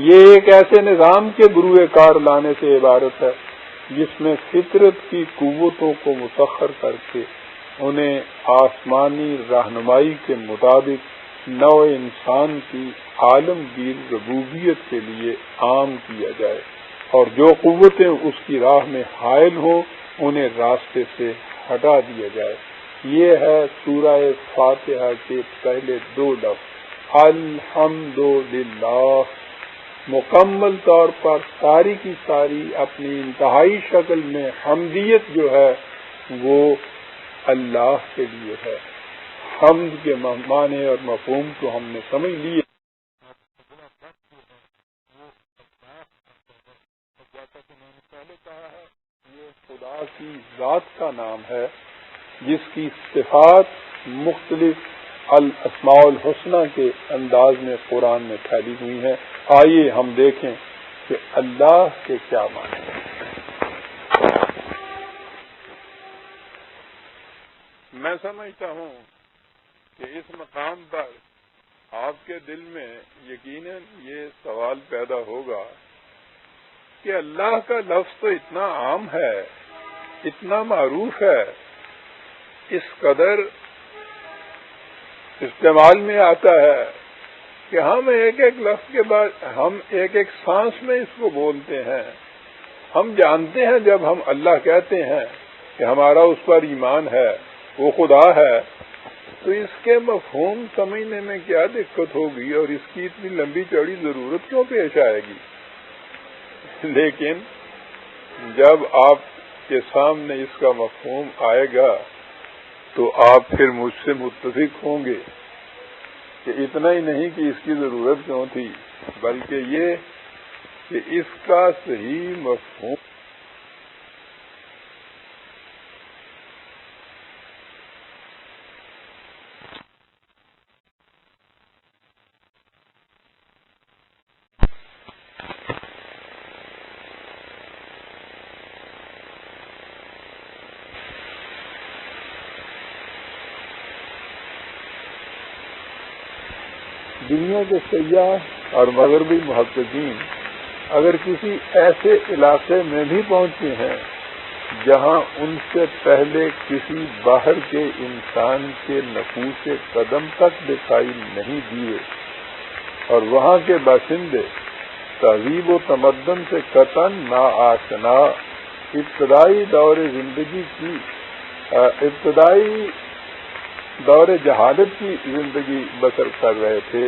یہ ایک ایسے نظام کے بروئے کار لانے سے عبارت ہے جس میں فطرت کی قوتوں کو مسخر کر کے انہیں آسمانی رہنمائی کے مطابق نوع انسان کی عالمگیر ربوبیت کے لیے عام کیا جائے، اور جو قوتیں اس کی راہ میں حائل ہوں انہیں راستے سے ہٹا دیا جائے۔ یہ ہے سورہ فاتحہ کے پہلے دو لفظ الحمدللہ۔ مکمل طور پر ساری کی ساری اپنی انتہائی شکل میں حمدیت جو ہے وہ اللہ کے لیے ہے۔ حمد کے معنی اور مفہوم کو ہم نے سمجھ لیے۔ جیسا کہ میں نے پہلے کہا ہے، یہ خدا کی ذات کا نام ہے جس کی صفات مختلف الاسماء الحسنہ کے انداز میں قرآن میں پھیلی ہوئی ہیں۔ آئیے ہم دیکھیں کہ اللہ کے کیا معنی ہیں۔ میں سمجھتا ہوں کہ اس مقام پر آپ کے دل میں یقیناً یہ سوال پیدا ہوگا کہ اللہ کا لفظ تو اتنا عام ہے، اتنا معروف ہے، اس قدر استعمال میں آتا ہے کہ ہم ایک ایک لفظ کے بعد ہم ایک ایک سانس میں اس کو بولتے ہیں۔ ہم جانتے ہیں جب ہم اللہ کہتے ہیں کہ ہمارا اس پر ایمان ہے، وہ خدا ہے، تو اس کے مفہوم سمجھنے میں کیا دقت ہوگی اور اس کی اتنی لمبی چوڑی ضرورت کیوں پیش آئے گی۔ لیکن جب آپ کے سامنے اس کا مفہوم آئے گا تو آپ پھر مجھ سے متفق ہوں گے کہ اتنا ہی نہیں کہ اس کی ضرورت کیوں تھی، بلکہ یہ کہ اس کا صحیح مفہوم دنیا کے سیاح اور مغربی محققین اگر کسی ایسے علاقے میں بھی پہنچے ہیں جہاں ان سے پہلے کسی باہر کے انسان کے نقوش قدم تک دکھائی نہیں دیے، اور وہاں کے باشندے تہذیب و تمدن سے قطعاً ناآشنا ابتدائی دور جہالت کی زندگی بسر کر رہے تھے،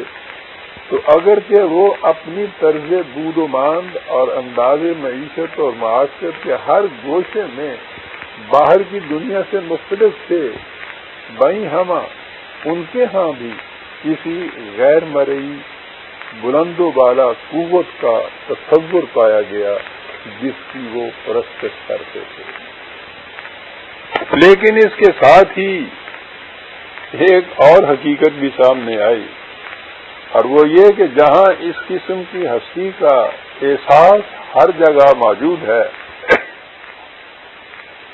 تو اگرچہ وہ اپنی طرز بود و ماند اور انداز معیشت اور معاشرت کے ہر گوشے میں باہر کی دنیا سے مختلف تھے، بائیں ہمہ ان کے ہاں بھی کسی غیر مرئی بلند و بالا قوت کا تصور پایا گیا جس کی وہ پرستش کرتے تھے۔ لیکن اس کے ساتھ ہی ایک اور حقیقت بھی سامنے آئی، اور وہ یہ کہ جہاں اس قسم کی ہستی کا احساس ہر جگہ موجود ہے،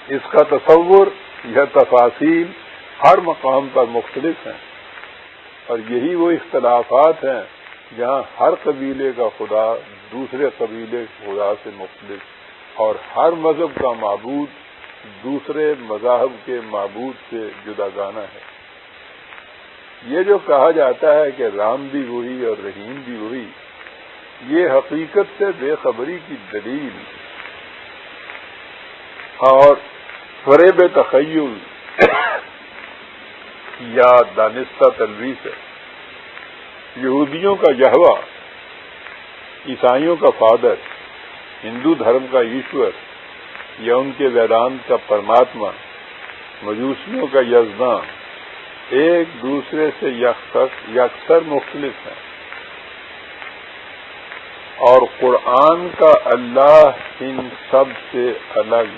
اس کا تصور یا تفاصیل ہر مقام پر مختلف ہیں، اور یہی وہ اختلافات ہیں جہاں ہر قبیلے کا خدا دوسرے قبیلے خدا سے مختلف، اور ہر مذہب کا معبود دوسرے مذاہب کے معبود سے جداگانہ ہے۔ یہ جو کہا جاتا ہے کہ رام بھی وہی اور رحیم بھی وہی، یہ حقیقت سے بے خبری کی دلیل اور فریب تخیل یا دانستہ تلویث ہے۔ یہودیوں کا یہوہ، عیسائیوں کا فادر، ہندو دھرم کا ایشور یا ان کے ویدانت کا پرماتما، مجوسیوں کا یزداں ایک دوسرے سے یکسر مختلف ہیں، اور قرآن کا اللہ ان سب سے الگ۔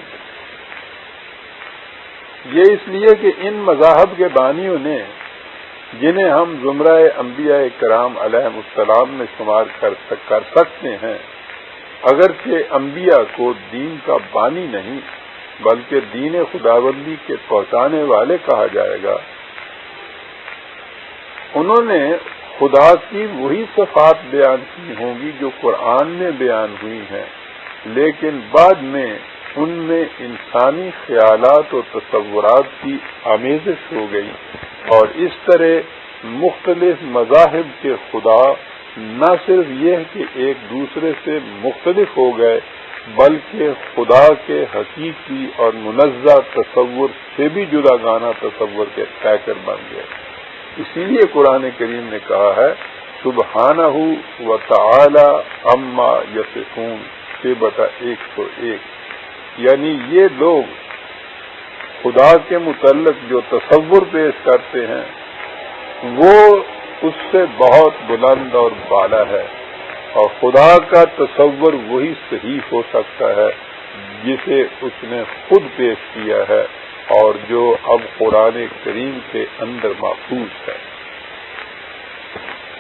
یہ اس لیے کہ ان مذاہب کے بانیوں نے، جنہیں ہم زمرہ انبیاء کرام علیہم السلام میں شمار کر سکتے ہیں، اگرچہ انبیاء کو دین کا بانی نہیں بلکہ دین خداوندی کے پہنچانے والے کہا جائے گا، انہوں نے خدا کی وہی صفات بیان کی ہوں گی جو قرآن میں بیان ہوئی ہیں، لیکن بعد میں ان میں انسانی خیالات اور تصورات کی آمیزش ہو گئی، اور اس طرح مختلف مذاہب کے خدا نہ صرف یہ کہ ایک دوسرے سے مختلف ہو گئے بلکہ خدا کے حقیقی اور منزہ تصور سے بھی جدا گانا تصور کے پیکر بن گئے۔ اسی لیے قرآن کریم نے کہا ہے سبحانہ و تعالی عما یصفون 6/101، یعنی یہ لوگ خدا کے متعلق جو تصور پیش کرتے ہیں وہ اس سے بہت بلند اور بالا ہے، اور خدا کا تصور وہی صحیح ہو سکتا ہے جسے اس نے خود پیش کیا ہے اور جو اب قرآن کریم کے اندر محفوظ ہے۔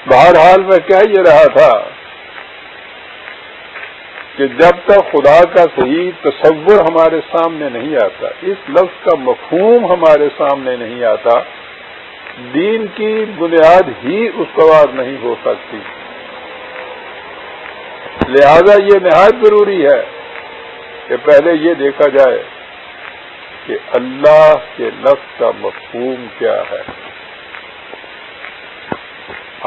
بہرحال میں کہہ یہ رہا تھا کہ جب تک خدا کا صحیح تصور ہمارے سامنے نہیں آتا، اس لفظ کا مفہوم ہمارے سامنے نہیں آتا، دین کی بنیاد ہی استوار نہیں ہو سکتی۔ لہذا یہ نہایت ضروری ہے کہ پہلے یہ دیکھا جائے کہ اللہ کے لفظ کا مفہوم کیا ہے۔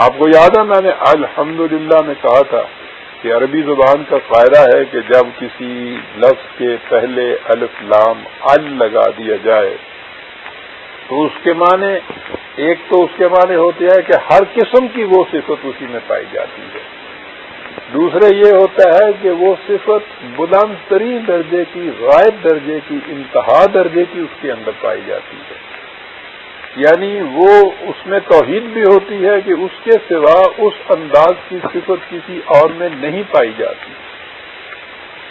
آپ کو یاد ہے میں نے الحمدللہ میں کہا تھا کہ عربی زبان کا قاعدہ ہے کہ جب کسی لفظ کے پہلے الف لام ال لگا دیا جائے تو اس کے معنی ایک تو اس کے معنی ہوتے ہیں کہ ہر قسم کی وہ صفت اسی میں پائی جاتی ہے، دوسرے یہ ہوتا ہے کہ وہ صفت بلند ترین درجے کی، غائب درجے کی، انتہا درجے کی اس کے اندر پائی جاتی ہے، یعنی وہ اس میں توحید بھی ہوتی ہے کہ اس کے سوا اس انداز کی صفت کسی اور میں نہیں پائی جاتی۔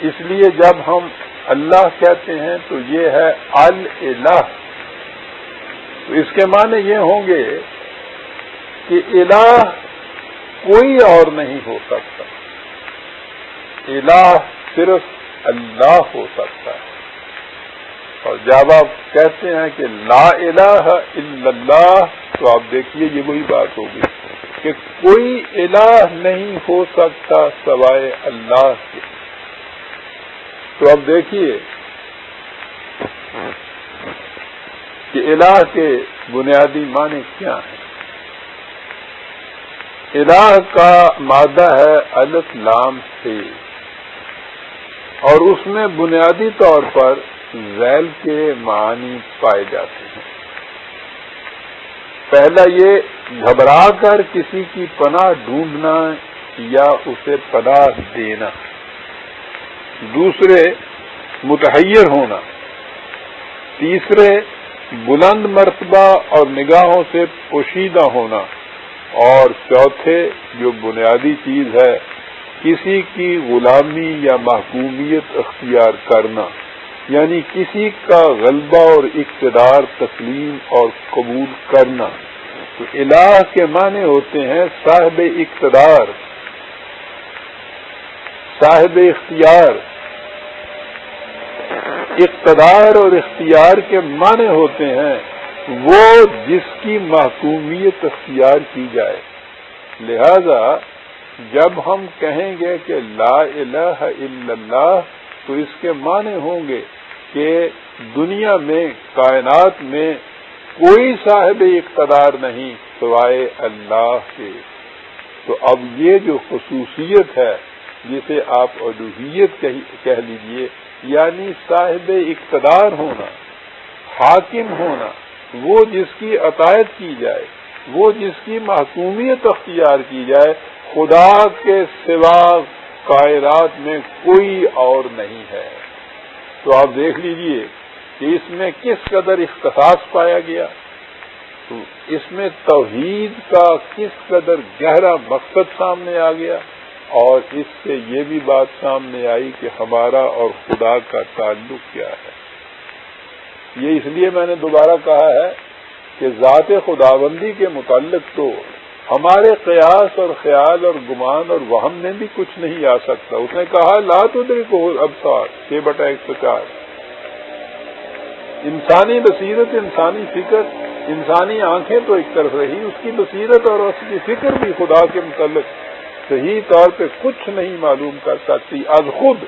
اس لیے جب ہم اللہ کہتے ہیں تو یہ ہے الہ، تو اس کے معنی یہ ہوں گے کہ الہ کوئی اور نہیں ہو سکتا، الہ صرف اللہ ہو سکتا ہے۔ اور جب آپ کہتے ہیں کہ لا الہ الا اللہ تو آپ دیکھیے یہ وہی بات ہوگی کہ کوئی الہ نہیں ہو سکتا سوائے اللہ کے۔ تو اب دیکھیے کہ الہ کے بنیادی معنی کیا ہیں۔ الہ کا مادہ ہے الف لام سے، اور اس میں بنیادی طور پر ذیل کے معنی پائے جاتے ہیں۔ پہلا یہ گھبرا کر کسی کی پناہ ڈھونڈنا یا اسے پناہ دینا، دوسرے متحیر ہونا، تیسرے بلند مرتبہ اور نگاہوں سے پوشیدہ ہونا، اور چوتھے جو بنیادی چیز ہے کسی کی غلامی یا محکومیت اختیار کرنا، یعنی کسی کا غلبہ اور اقتدار تسلیم اور قبول کرنا۔ تو الہ کے معنی ہوتے ہیں صاحب اقتدار، صاحب اختیار۔ اقتدار اور اختیار کے معنی ہوتے ہیں وہ جس کی محکومیت اختیار کی جائے۔ لہذا جب ہم کہیں گے کہ لا الہ الا اللہ تو اس کے معنی ہوں گے کہ دنیا میں، کائنات میں کوئی صاحب اقتدار نہیں سوائے اللہ کے، تو اب یہ جو خصوصیت ہے جسے آپ الوہیت کہہ لیجئے، یعنی صاحب اقتدار ہونا، حاکم ہونا، وہ جس کی اطاعت کی جائے، وہ جس کی محکومیت اختیار کی جائے، خدا کے سوا کائنات میں کوئی اور نہیں ہے۔ تو آپ دیکھ لیجئے کہ اس میں کس قدر اختصاص پایا گیا، تو اس میں توحید کا کس قدر گہرا مقصد سامنے آ گیا، اور اس سے یہ بھی بات سامنے آئی کہ ہمارا اور خدا کا تعلق کیا ہے۔ یہ اس لیے میں نے دوبارہ کہا ہے کہ ذات خداوندی کے متعلق تو ہمارے قیاس اور خیال اور گمان اور وہم میں بھی کچھ نہیں آ سکتا۔ اس نے کہا لا تدرکہ الابصار 6/104۔ انسانی بصیرت، انسانی فکر، انسانی آنکھیں تو ایک طرف رہی، اس کی بصیرت اور اس کی فکر بھی خدا کے متعلق صحیح طور پہ کچھ نہیں معلوم کر سکتی۔ از خود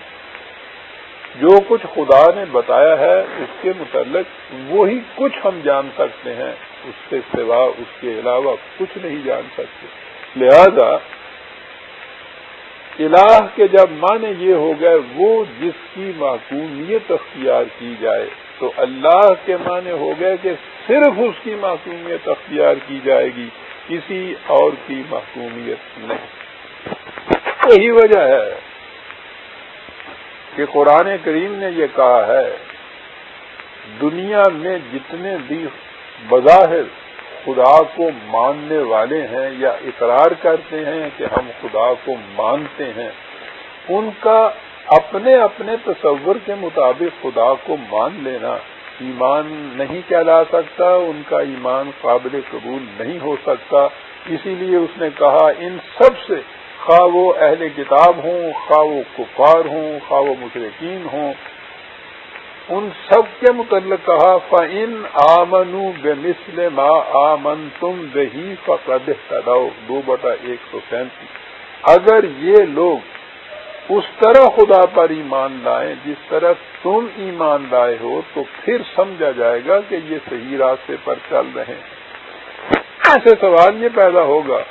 جو کچھ خدا نے بتایا ہے اس کے متعلق وہی کچھ ہم جان سکتے ہیں، اس سے سوا اس کے علاوہ کچھ نہیں جان سکتے۔ لہذا الہ کے جب معنی یہ ہو گئے وہ جس کی محکومیت اختیار کی جائے، تو اللہ کے معنی ہو گئے کہ صرف اس کی محکومیت اختیار کی جائے گی، کسی اور کی محکومیت نہیں۔ یہی وجہ ہے کہ قرآن کریم نے یہ کہا ہے دنیا میں جتنے بھی بظاہر خدا کو ماننے والے ہیں یا اقرار کرتے ہیں کہ ہم خدا کو مانتے ہیں، ان کا اپنے اپنے تصور کے مطابق خدا کو مان لینا ایمان نہیں کہلا سکتا، ان کا ایمان قابل قبول نہیں ہو سکتا۔ اسی لیے اس نے کہا ان سب سے، خواہ وہ اہل کتاب ہوں، خواہ وہ کفار ہوں، خواہ وہ مشرکین ہوں، ان سب کے متعلق کہا فَإِنْ آمَنُوا بِمِثْلِ مَا آمَنْتُمْ بِهِ فَقَدِ اهْتَدَوْا 2/137۔ اگر یہ لوگ اس طرح خدا پر ایمان لائیں جس طرح تم ایمان لائے ہو تو پھر سمجھا جائے گا کہ یہ صحیح راستے پر چل رہے ہیں۔ ایسے سوال یہ پیدا ہوگا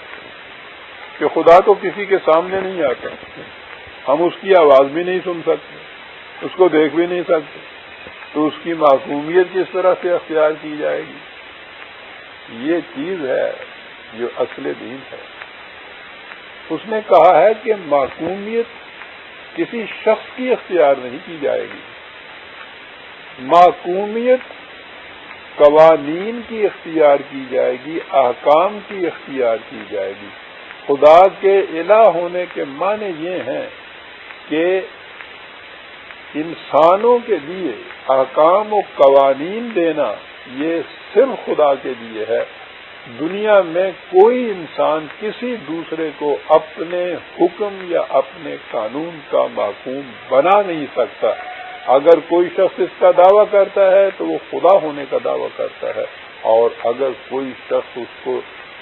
کہ خدا تو کسی کے سامنے نہیں آتا، ہم اس کی آواز بھی نہیں سن سکتے، اس کو دیکھ بھی نہیں سکتے، تو اس کی محکومیت کس طرح سے اختیار کی جائے گی؟ یہ چیز ہے جو اصل دین ہے۔ اس نے کہا ہے کہ محکومیت کسی شخص کی اختیار نہیں کی جائے گی، محکومیت قوانین کی اختیار کی جائے گی، احکام کی اختیار کی جائے گی۔ خدا کے الہ ہونے کے معنی یہ ہیں کہ انسانوں کے لیے احکام و قوانین دینا یہ صرف خدا کے لیے ہے۔ دنیا میں کوئی انسان کسی دوسرے کو اپنے حکم یا اپنے قانون کا محکوم بنا نہیں سکتا۔ اگر کوئی شخص اس کا دعویٰ کرتا ہے تو وہ خدا ہونے کا دعویٰ کرتا ہے، اور اگر کوئی شخص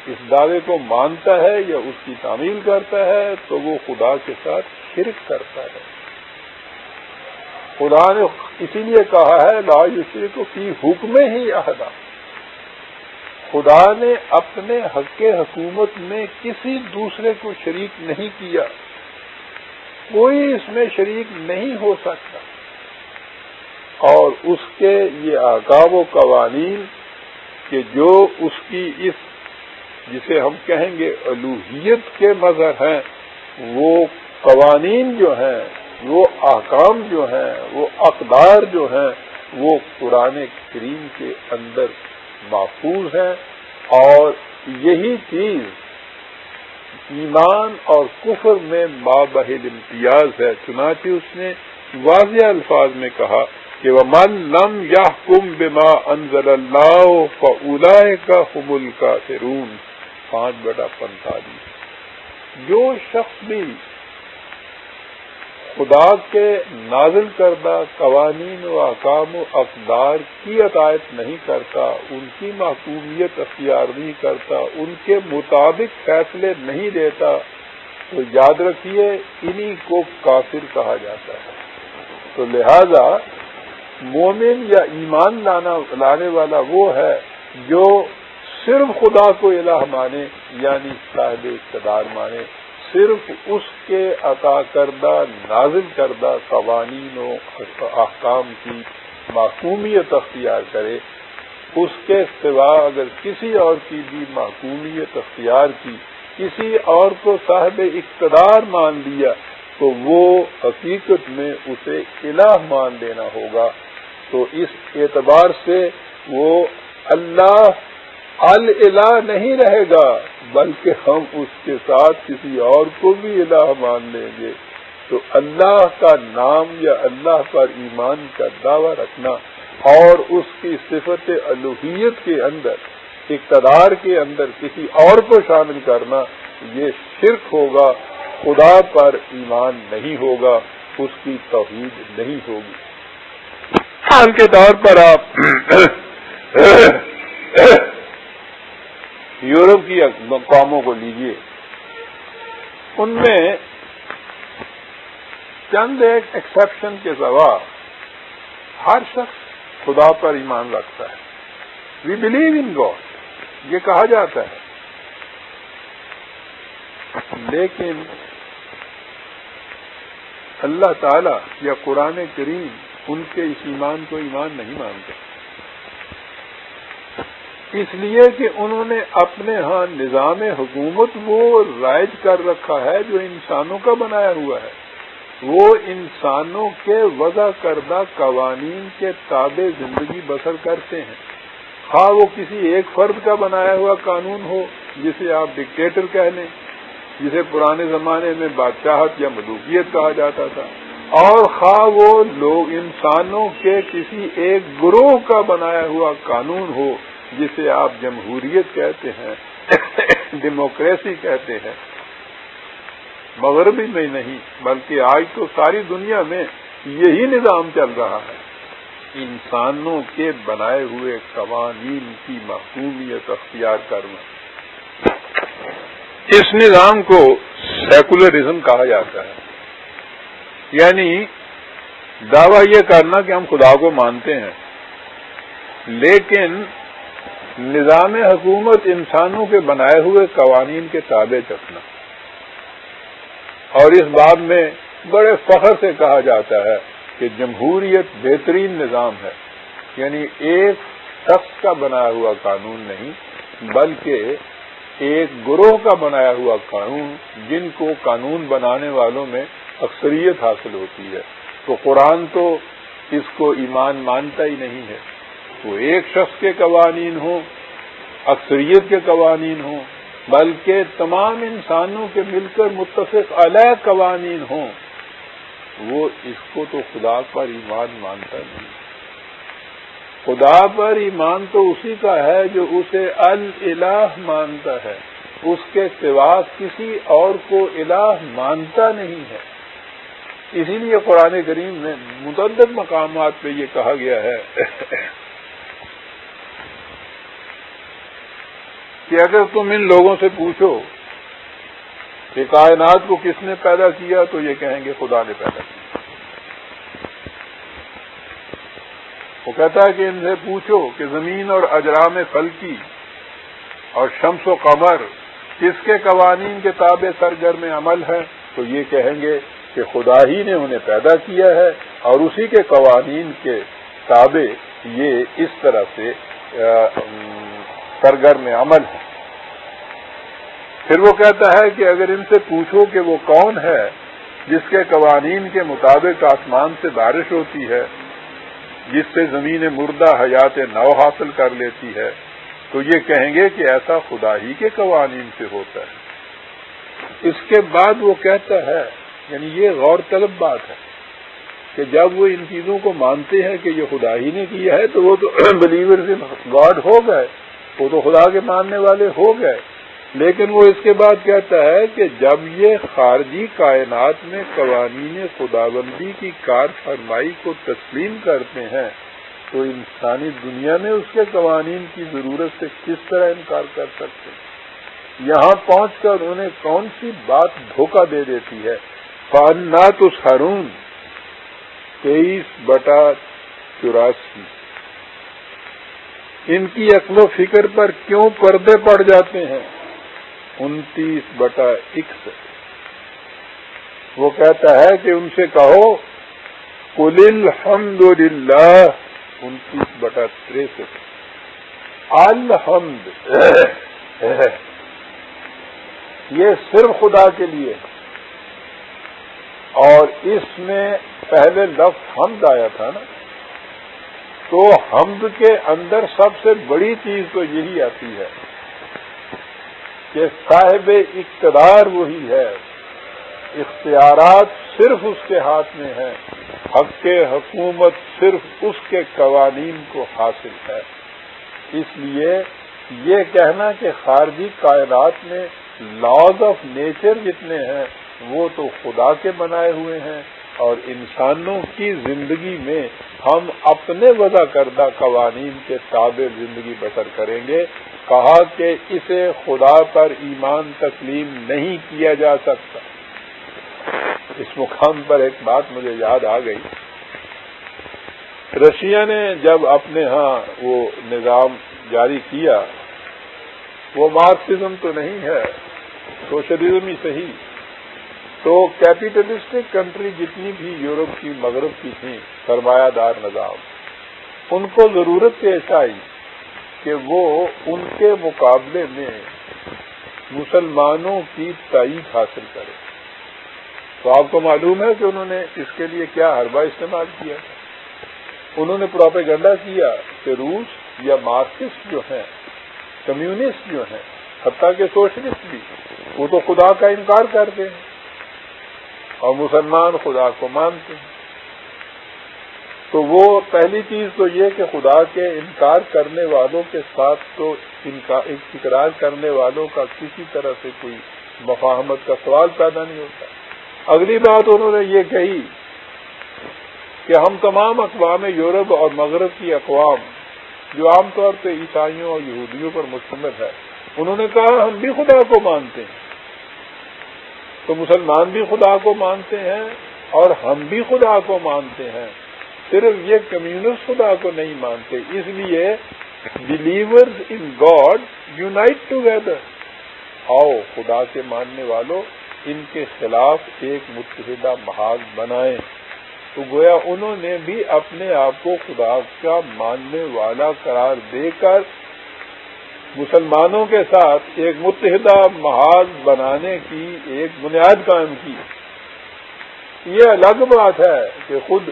اس دعوے کو مانتا ہے یا اس کی تعمیل کرتا ہے تو وہ خدا کے ساتھ شرک کرتا ہے۔ خدا نے اسی لیے کہا ہے لا یشرک فی حکم ہی احدا، خدا نے اپنے حق حکومت میں کسی دوسرے کو شریک نہیں کیا، کوئی اس میں شریک نہیں ہو سکتا، اور اس کے یہ احکام و قوانین کہ جو اس کی اس جسے ہم کہیں گے الوہیت کے مظہر ہیں، وہ قوانین جو ہیں، وہ احکام جو ہیں، وہ اقدار جو ہیں، وہ قرآن کریم کے اندر محفوظ ہیں، اور یہی چیز ایمان اور کفر میں مابہل امتیاز ہے۔ چنانچہ اس نے واضح الفاظ میں کہا کہ وَمَن لَّمْ يَحْكُم بِمَا أَنزَلَ اللَّهُ فَأُولَٰئِكَ هُمُ الْكَافِرُونَ 5/45۔ جو شخص بھی خدا کے نازل کردہ قوانین و احکام و اقدار کی اطاعت نہیں کرتا، ان کی محکومیت اختیار نہیں کرتا، ان کے مطابق فیصلے نہیں دیتا، تو یاد رکھیے انہی کو کافر کہا جاتا ہے۔ تو لہذا مومن یا ایمان لانے والا وہ ہے جو صرف خدا کو الہ مانے یعنی صاحب اقتدار مانے، صرف اس کے عطا کردہ نازل کردہ قوانین و احکام کی محکومیت اختیار کرے، اس کے سوا اگر کسی اور کی بھی محکومیت اختیار کی، کسی اور کو صاحب اقتدار مان لیا، تو وہ حقیقت میں اسے الہ مان لینا ہوگا۔ تو اس اعتبار سے وہ اللہ الہ نہیں رہے گا، بلکہ ہم اس کے ساتھ کسی اور کو بھی الہ مان لیں گے۔ تو اللہ کا نام یا اللہ پر ایمان کا دعویٰ رکھنا اور اس کی صفت الوہیت کے اندر، اقتدار کے اندر کسی اور کو شامل کرنا، یہ شرک ہوگا، خدا پر ایمان نہیں ہوگا، اس کی توحید نہیں ہوگی۔ مثال کے طور پر آپ یورپ کی قوموں کو لیجئے، ان میں چند ایک ایکسیپشن کے سوا ہر شخص خدا پر ایمان رکھتا ہے۔ وی بلیو ان گاڈ، یہ کہا جاتا ہے، لیکن اللہ تعالی یا قرآن کریم ان کے اس ایمان کو ایمان نہیں مانتے، اس لیے کہ انہوں نے اپنے ہاں نظام حکومت وہ رائج کر رکھا ہے جو انسانوں کا بنایا ہوا ہے، وہ انسانوں کے وضع کردہ قوانین کے تابع زندگی بسر کرتے ہیں، خواہ وہ کسی ایک فرد کا بنایا ہوا قانون ہو جسے آپ ڈکٹیٹر کہہ لیں، جسے پرانے زمانے میں بادشاہت یا ملوکیت کہا جاتا تھا، اور خواہ وہ لوگ انسانوں کے کسی ایک گروہ کا بنایا ہوا قانون ہو جسے آپ جمہوریت کہتے ہیں، ڈیموکریسی کہتے ہیں۔ مغربی میں نہیں بلکہ آج تو ساری دنیا میں یہی نظام چل رہا ہے، انسانوں کے بنائے ہوئے قوانین کی محکومیت اختیار کرنا۔ اس نظام کو سیکولرزم کہا جاتا ہے، یعنی دعویٰ یہ کرنا کہ ہم خدا کو مانتے ہیں، لیکن نظام حکومت انسانوں کے بنائے ہوئے قوانین کے تابع رکھنا، اور اس بات میں بڑے فخر سے کہا جاتا ہے کہ جمہوریت بہترین نظام ہے، یعنی ایک شخص کا بنایا ہوا قانون نہیں بلکہ ایک گروہ کا بنایا ہوا قانون، جن کو قانون بنانے والوں میں اکثریت حاصل ہوتی ہے۔ تو قرآن تو اس کو ایمان مانتا ہی نہیں ہے، وہ ایک شخص کے قوانین ہوں، اکثریت کے قوانین ہوں، بلکہ تمام انسانوں کے مل کر متفق علیہ قوانین ہوں، وہ اس کو تو خدا پر ایمان مانتا نہیں۔ خدا پر ایمان تو اسی کا ہے جو اسے الہ مانتا ہے، اس کے سوا کسی اور کو الہ مانتا نہیں ہے۔ اسی لیے قرآن کریم میں متعدد مقامات پہ یہ کہا گیا ہے کہ اگر تم ان لوگوں سے پوچھو کہ کائنات کو کس نے پیدا کیا تو یہ کہیں گے خدا نے پیدا کیا۔ وہ کہتا ہے کہ ان سے پوچھو کہ زمین اور اجرام فلکی اور شمس و قمر کس کے قوانین کے تابع سرگرم عمل ہے، تو یہ کہیں گے کہ خدا ہی نے انہیں پیدا کیا ہے اور اسی کے قوانین کے تابع یہ اس طرح سے سرگرم عمل ہے۔ پھر وہ کہتا ہے کہ اگر ان سے پوچھو کہ وہ کون ہے جس کے قوانین کے مطابق آسمان سے بارش ہوتی ہے، جس سے زمین مردہ حیات نو حاصل کر لیتی ہے، تو یہ کہیں گے کہ ایسا خدا ہی کے قوانین سے ہوتا ہے۔ اس کے بعد وہ کہتا ہے، یعنی یہ غور طلب بات ہے کہ جب وہ ان چیزوں کو مانتے ہیں کہ یہ خدا ہی نے کیا ہے تو وہ تو بلیورز ان گاڈ ہو گئے، وہ تو خدا کے ماننے والے ہو گئے، لیکن وہ اس کے بعد کہتا ہے کہ جب یہ خارجی کائنات میں قوانین خداوندی کی کار فرمائی کو تسلیم کرتے ہیں تو انسانی دنیا میں اس کے قوانین کی ضرورت سے کس طرح انکار کر سکتے ہیں؟ یہاں پہنچ کر انہیں کون سی بات دھوکہ دے دیتی ہے؟ فَأَنَّىٰ تُسْحَرُونَ 23/84۔ ان کی عقل و فکر پر کیوں پردے پڑ جاتے ہیں؟ 29/61 وہ کہتا ہے کہ ان سے کہو قل الحمدللہ. 29/63 الحمد یہ صرف خدا کے لیے، اور اس میں پہلے لفظ حمد آیا تھا نا، تو حمد کے اندر سب سے بڑی چیز تو یہی آتی ہے کہ صاحب اقتدار وہی ہے، اختیارات صرف اس کے ہاتھ میں ہیں، حق حکومت صرف اس کے قوانین کو حاصل ہے. اس لیے یہ کہنا کہ خارجی کائنات میں لاز آف نیچر جتنے ہیں وہ تو خدا کے بنائے ہوئے ہیں، اور انسانوں کی زندگی میں ہم اپنے وضع کردہ قوانین کے تابع زندگی بسر کریں گے. کہا کہ اسے خدا پر ایمان تسلیم نہیں کیا جا سکتا. اس مقام پر ایک بات مجھے یاد آ گئی. رشیا نے جب اپنے ہاں وہ نظام جاری کیا، وہ مارکسزم تو نہیں ہے، سوشلزم ہی صحیح، تو کیپیٹلسٹک کنٹری جتنی بھی یورپ کی مغرب کی تھیں سرمایہ دار نظام، ان کو ضرورت پیش آئی کہ وہ ان کے مقابلے میں مسلمانوں کی تائید حاصل کرے. تو آپ کو معلوم ہے کہ انہوں نے اس کے لیے کیا حربہ استعمال کیا. انہوں نے پروپیگنڈا کیا کہ روس یا مارکسسٹ جو ہیں، کمیونسٹ جو ہیں، حتیٰ کہ سوشلسٹ بھی، وہ تو خدا کا انکار کرتے ہیں اور مسلمان خدا کو مانتے ہیں. تو وہ پہلی چیز تو یہ کہ خدا کے انکار کرنے والوں کے ساتھ تو اقرار کرنے والوں کا کسی طرح سے کوئی مفاہمت کا سوال پیدا نہیں ہوتا. اگلی بات انہوں نے یہ کہی کہ ہم تمام اقوام یورپ اور مغرب کی اقوام جو عام طور پہ عیسائیوں اور یہودیوں پر مشتمل ہے، انہوں نے کہا ہم بھی خدا کو مانتے ہیں. تو مسلمان بھی خدا کو مانتے ہیں اور ہم بھی خدا کو مانتے ہیں، صرف یہ کمیونسٹ خدا کو نہیں مانتے. اس لیے believers in God unite together. آؤ خدا کے ماننے والوں ان کے خلاف ایک متحدہ محاذ بنائیں. تو گویا انہوں نے بھی اپنے آپ کو خدا کا ماننے والا قرار دے کر مسلمانوں کے ساتھ ایک متحدہ محاذ بنانے کی ایک بنیاد قائم کی. یہ الگ بات ہے کہ خود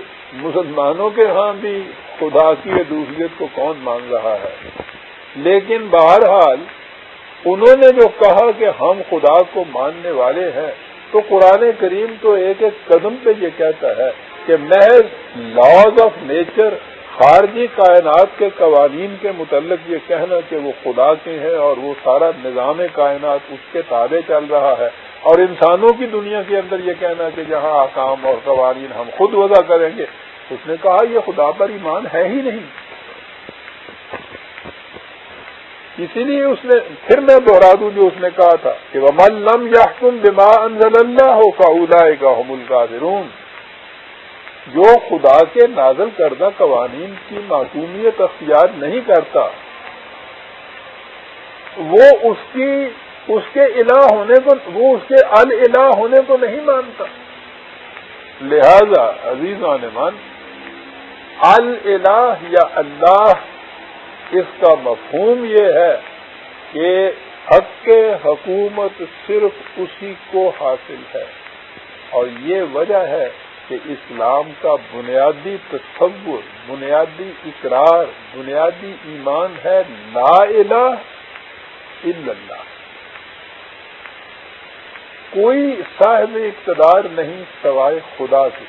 مسلمانوں کے ہاں بھی خدا کی الوہیت کو کون مان رہا ہے، لیکن بہرحال انہوں نے جو کہا کہ ہم خدا کو ماننے والے ہیں، تو قرآن کریم تو ایک ایک قدم پہ یہ کہتا ہے کہ محض لاز آف نیچر، خارجی کائنات کے قوانین کے متعلق یہ کہنا کہ وہ خدا کے ہیں اور وہ سارا نظام کائنات اس کے تابع چل رہا ہے، اور انسانوں کی دنیا کے اندر یہ کہنا کہ جہاں احکام اور قوانین ہم خود وضع کریں گے، اس نے کہا یہ خدا پر ایمان ہے ہی نہیں. اسی لیے اس نے پھر میں دوہرا دوں جو اس نے کہا تھا کہ وَمَن لَّمْ يَحْكُم بِمَا أَنزَلَ اللَّهُ فَأُولَٰئِكَ هُمُ الْكَافِرُونَ. جو خدا کے نازل کردہ قوانین کی معصومیت اختیار نہیں کرتا، وہ اس کے الہ ہونے کو، وہ اس کے الہ ہونے کو نہیں مانتا. لہذا عزیزان من، الہ یا اللہ، اس کا مفہوم یہ ہے کہ حق حکومت صرف اسی کو حاصل ہے، اور یہ وجہ ہے کہ اسلام کا بنیادی تصور، بنیادی اقرار، بنیادی ایمان ہے لا الہ الا اللہ. کوئی صاحب اقتدار نہیں سوائے خدا کے.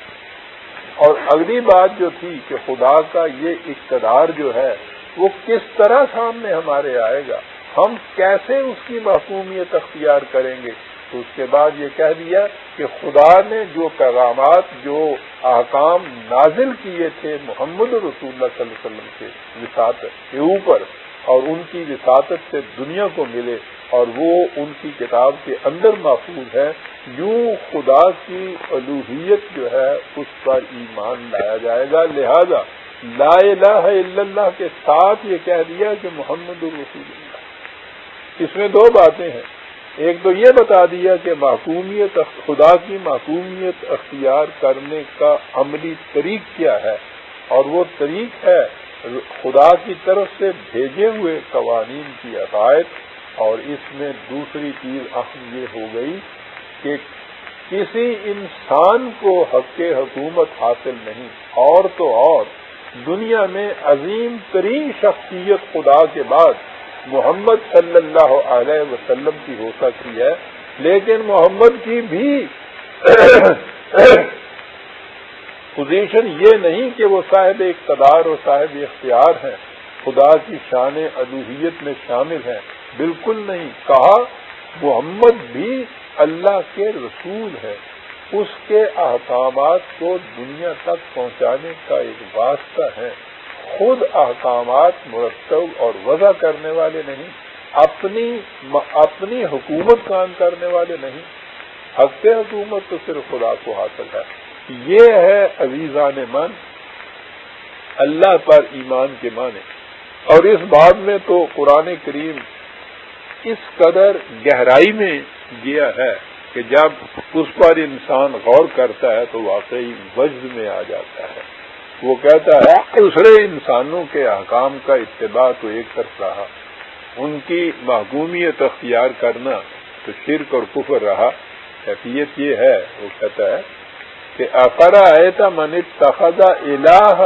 اور اگلی بات جو تھی کہ خدا کا یہ اقتدار جو ہے وہ کس طرح سامنے ہمارے آئے گا، ہم کیسے اس کی محکومیت اختیار کریں گے. تو اس کے بعد یہ کہہ دیا کہ خدا نے جو پیغامات، جو احکام نازل کیے تھے محمد رسول اللہ صلی اللہ علیہ وسلم کے وساطت کے اوپر، اور ان کی وساطت سے دنیا کو ملے اور وہ ان کی کتاب کے اندر محفوظ ہے، یوں خدا کی الوہیت جو ہے اس پر ایمان لایا جائے گا. لہذا لا الہ الا اللہ کے ساتھ یہ کہہ دیا کہ محمد الرسول اللہ۔ اس میں دو باتیں ہیں، ایک تو یہ بتا دیا کہ محکومیت، خدا کی محکومیت اختیار کرنے کا عملی طریق کیا ہے، اور وہ طریق ہے خدا کی طرف سے بھیجے ہوئے قوانین کی اطاعت۔ اور اس میں دوسری چیز اہم یہ ہو گئی کہ کسی انسان کو حق حکومت حاصل نہیں، اور تو اور دنیا میں عظیم ترین شخصیت خدا کے بعد محمد صلی اللہ علیہ وسلم کی ہو سکتی ہے، لیکن محمد کی بھی پوزیشن یہ نہیں کہ وہ صاحب اقتدار اور صاحب اختیار ہیں، خدا کی شان الوہیت میں شامل ہیں، بالکل نہیں۔ کہا محمد بھی اللہ کے رسول ہے، اس کے احکامات کو دنیا تک پہنچانے کا ایک واسطہ ہے، خود احکامات مرتب اور وضع کرنے والے نہیں، اپنی حکومت قائم کرنے والے نہیں، حق حکومت تو صرف خدا کو حاصل ہے۔ یہ ہے عزیزان من اللہ پر ایمان کے معنی۔ اور اس بات میں تو قرآن کریم اس قدر گہرائی میں گیا ہے کہ جب اس پر انسان غور کرتا ہے تو واقعی وجد میں آ جاتا ہے۔ وہ کہتا ہے دوسرے انسانوں کے احکام کا اتباع تو ایک طرف رہا، ان کی محکومیت اختیار کرنا تو شرک اور کفر رہا۔ کیفیت یہ ہے، وہ کہتا ہے کہ افرأیت من اتخذ الہہ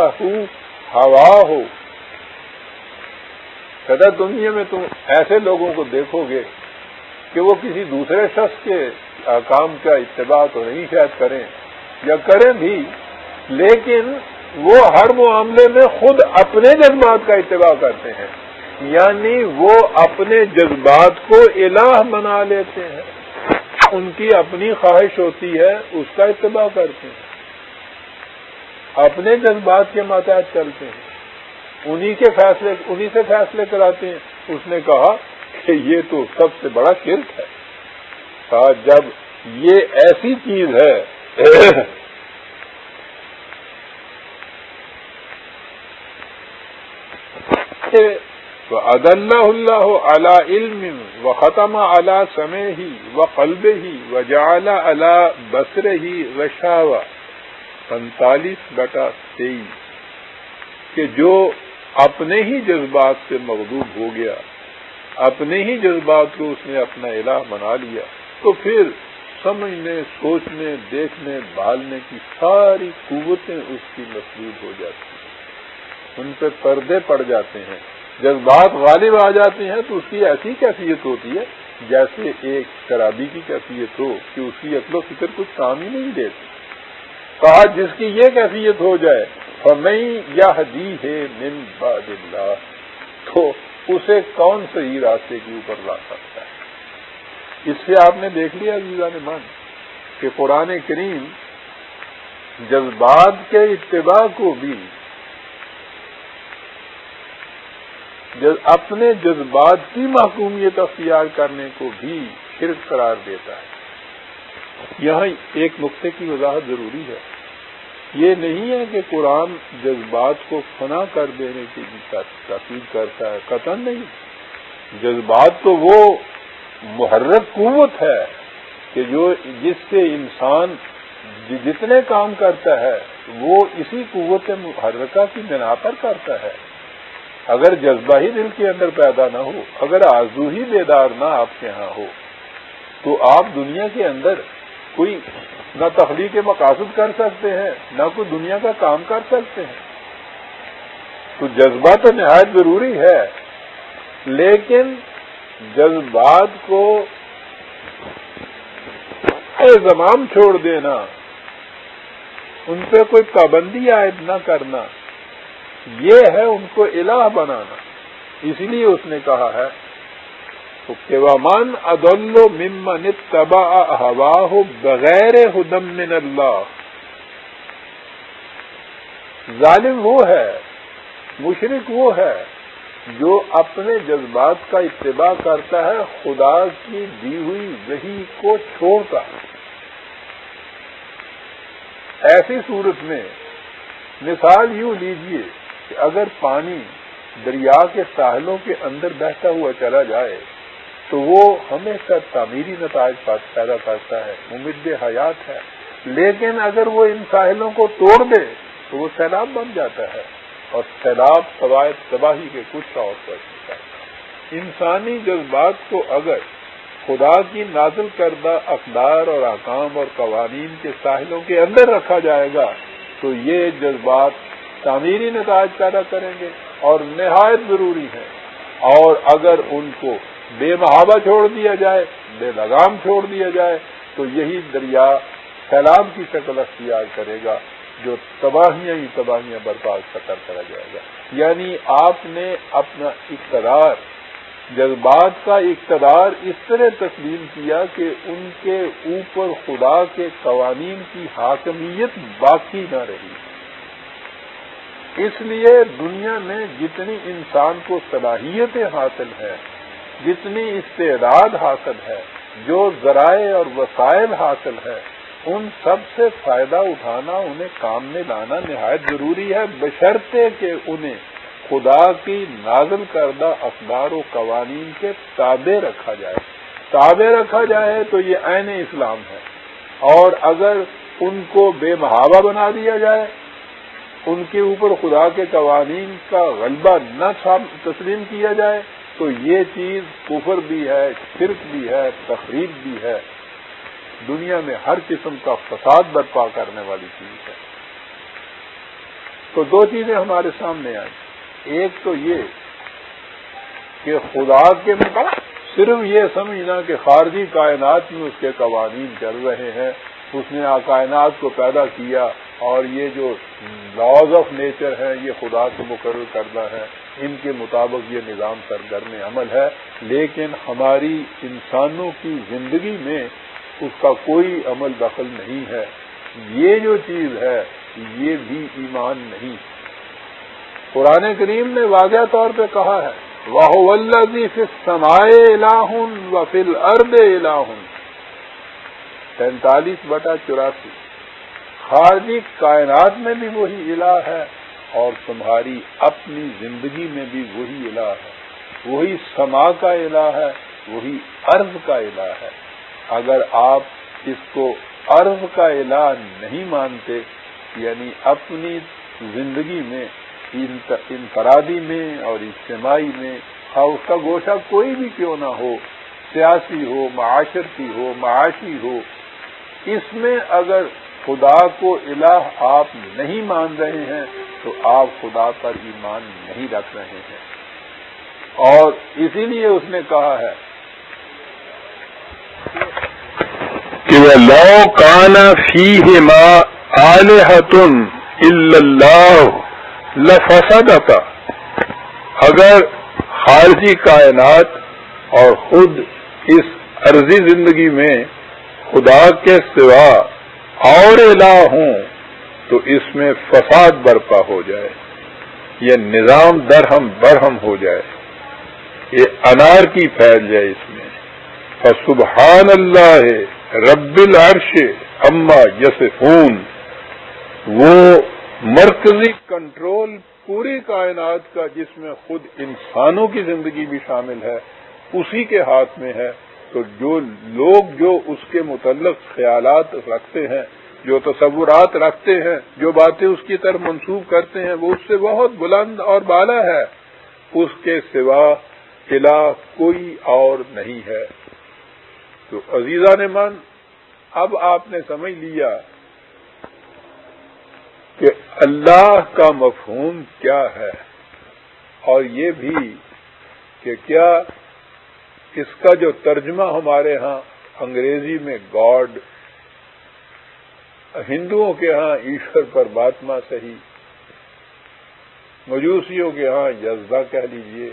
ہواہ، کہتا دنیا میں تم ایسے لوگوں کو دیکھو گے کہ وہ کسی دوسرے شخص کے احکام کا اتباع تو نہیں شاید کریں، یا کریں بھی، لیکن وہ ہر معاملے میں خود اپنے جذبات کا اتباع کرتے ہیں، یعنی وہ اپنے جذبات کو الہ بنا لیتے ہیں، ان کی اپنی خواہش ہوتی ہے اس کا اتباع کرتے ہیں، اپنے جذبات کے ماتحت چلتے ہیں، انہی سے فیصلے کراتے ہیں۔ اس نے کہا کہ یہ تو سب سے بڑا شرک ہے۔ کہا جب یہ ایسی چیز ہے وَأَدَلَّهُ اللَّهُ عَلَى عِلْمٍ وَخَتَمَ عَلَى سَمْعِهِ وَقَلْبِهِ وَجَعَلَ عَلَى بَصَرِهِ غِشَاوَةً 45/23 کہ جو اپنے ہی جذبات سے مغلوب ہو گیا، اپنے ہی جذبات کو اس نے اپنا الہ بنا لیا، تو پھر سمجھنے، سوچنے، دیکھنے، بھالنے کی ساری قوتیں اس کی مسلوب ہو جاتی ہیں، ان پہ پردے پڑ جاتے ہیں، جذبات غالب آ جاتے ہیں، تو اس کی ایسی کیفیت ہوتی ہے جیسے ایک شرابی کی کیفیت ہو کہ اس کی عقل و فکر کچھ کام ہی نہیں دیتی۔ کہا جس کی یہ کیفیت ہو جائے فَمَن يَهْدِيهِ مِن بَعْدِ اللَّهِ، تو اسے کون صحیح راستے کے اوپر لا سکتا ہے؟ اس سے آپ نے دیکھ لیا عزیزان من کہ قرآن کریم جذبات کے اتباع کو بھی، اپنے جذبات کی محکومیت اختیار کرنے کو بھی شرک قرار دیتا ہے۔ یہاں ایک نقطے کی وضاحت ضروری ہے، یہ نہیں ہے کہ قرآن جذبات کو فنا کر دینے کی تاکید کرتا ہے، قطعاً نہیں۔ جذبات تو وہ محرک قوت ہے کہ جس سے انسان جتنے کام کرتا ہے وہ اسی قوت محرکہ کی بنا پر کرتا ہے۔ اگر جذبہ ہی دل کے اندر پیدا نہ ہو، اگر آرزو ہی بیدار نہ آپ کے ہاں ہو، تو آپ دنیا کے اندر کوئی نہ تخلیق مقاصد کر سکتے ہیں، نہ کوئی دنیا کا کام کر سکتے ہیں۔ تو جذبہ تو نہایت ضروری ہے، لیکن جذبات کو زمام چھوڑ دینا، ان پہ کوئی پابندی عائد نہ کرنا، یہ ہے ان کو الہ بنانا۔ اس لیے اس نے کہا ہے کہ وَمَنْ أَضَلُّ مِمَّنِ اتَّبَعَ هَوَاهُ بِغَيْرِ هُدًى مِّنَ اللَّهِ، ظالم وہ ہے، مشرک وہ ہے جو اپنے جذبات کا اتباع کرتا ہے خدا کی دی ہوئی وحی کو چھوڑ کر۔ ایسی صورت میں مثال یوں لیجئے کہ اگر پانی دریا کے ساحلوں کے اندر بہتا ہوا چلا جائے تو وہ ہمیشہ تعمیری نتائج پیدا کرتا ہے، ممد حیات ہے، لیکن اگر وہ ان ساحلوں کو توڑ دے تو وہ سیلاب بن جاتا ہے، اور سیلاب تباہی کے کچھ طور پر ہوتا ہے۔ انسانی جذبات کو اگر خدا کی نازل کردہ اقدار اور احکام اور قوانین کے ساحلوں کے اندر رکھا جائے گا تو یہ جذبات تعمیری نتائج پیدا کریں گے اور نہایت ضروری ہے، اور اگر ان کو بے محابہ چھوڑ دیا جائے، بے لگام چھوڑ دیا جائے تو یہی دریا سیلاب کی شکل اختیار کرے گا جو تباہیاں ہی تباہیاں برپا کرتا جائے گا۔ یعنی آپ نے اپنا اقتدار، جذبات کا اقتدار اس طرح تسلیم کیا کہ ان کے اوپر خدا کے قوانین کی حاکمیت باقی نہ رہی۔ اس لیے دنیا میں جتنی انسان کو صلاحیتیں حاصل ہیں، جتنی استعداد حاصل ہے، جو ذرائع اور وسائل حاصل ہے، ان سب سے فائدہ اٹھانا، انہیں کام میں لانا نہایت ضروری ہے، بشرطے کہ انہیں خدا کی نازل کردہ اقدار و قوانین کے تابع رکھا جائے۔ تابع رکھا جائے تو یہ عین اسلام ہے، اور اگر ان کو بے محابہ بنا دیا جائے، ان کے اوپر خدا کے قوانین کا غلبہ نہ تسلیم کیا جائے تو یہ چیز کفر بھی ہے، شرک بھی ہے، تخریب بھی ہے، دنیا میں ہر قسم کا فساد برپا کرنے والی چیز ہے۔ تو دو چیزیں ہمارے سامنے آئیں، ایک تو یہ کہ خدا کے صرف یہ سمجھنا کہ خارجی کائنات میں اس کے قوانین چل رہے ہیں، اس نے کائنات کو پیدا کیا اور یہ جو لاز آف نیچر ہیں یہ خدا سے مقرر کردہ ہے، ان کے مطابق یہ نظام سرگرم عمل ہے، لیکن ہماری انسانوں کی زندگی میں اس کا کوئی عمل دخل نہیں ہے، یہ جو چیز ہے یہ بھی ایمان نہیں۔ قرآن کریم نے واضح طور پہ کہا ہے وَهُوَ الَّذِي فِي السَّمَاءِ إِلَٰهٌ وَفِي الْأَرْضِ إِلَٰهٌ 43/84۔ خارجی کائنات میں بھی وہی الہ ہے اور تمہاری اپنی زندگی میں بھی وہی الہ ہے، وہی سما کا الہ ہے، وہی ارض کا الہ ہے۔ اگر آپ اس کو ارض کا الہ نہیں مانتے، یعنی اپنی زندگی میں انفرادی میں اور اجتماعی میں، اس کا گوشہ کوئی بھی کیوں نہ ہو، سیاسی ہو، معاشرتی ہو، معاشی ہو، اس میں اگر خدا کو الہ آپ نہیں مان رہے ہیں تو آپ خدا پر ایمان نہیں رکھ رہے ہیں، اور اسی لیے اس نے کہا ہے کہ لَوْ كَانَ فِيهِمَا آلِهَةٌ إِلَّا اللَّهُ لَفَسَدَتَا، اگر خارجی کائنات اور خود اس عرضی زندگی میں خدا کے سوا اور الہ ہوں تو اس میں فساد برپا ہو جائے، یہ نظام درہم برہم ہو جائے، یہ انارکی پھیل جائے اس میں۔ فسبحان اللہ رب العرش عما یصفون، وہ مرکزی کنٹرول پوری کائنات کا جس میں خود انسانوں کی زندگی بھی شامل ہے اسی کے ہاتھ میں ہے، تو جو لوگ جو اس کے متعلق خیالات رکھتے ہیں، جو تصورات رکھتے ہیں، جو باتیں اس کی طرف منسوب کرتے ہیں، وہ اس سے بہت بلند اور بالا ہے، اس کے سوا الہ کوئی اور نہیں ہے۔ تو عزیزان من، اب آپ نے سمجھ لیا کہ اللہ کا مفہوم کیا ہے، اور یہ بھی کہ کیا اس کا جو ترجمہ ہمارے ہاں انگریزی میں گاڈ، ہندوؤں کے ہاں ایشور پرماتما صحیح، مجوسیوں کے ہاں یزدا کہہ لیجئے،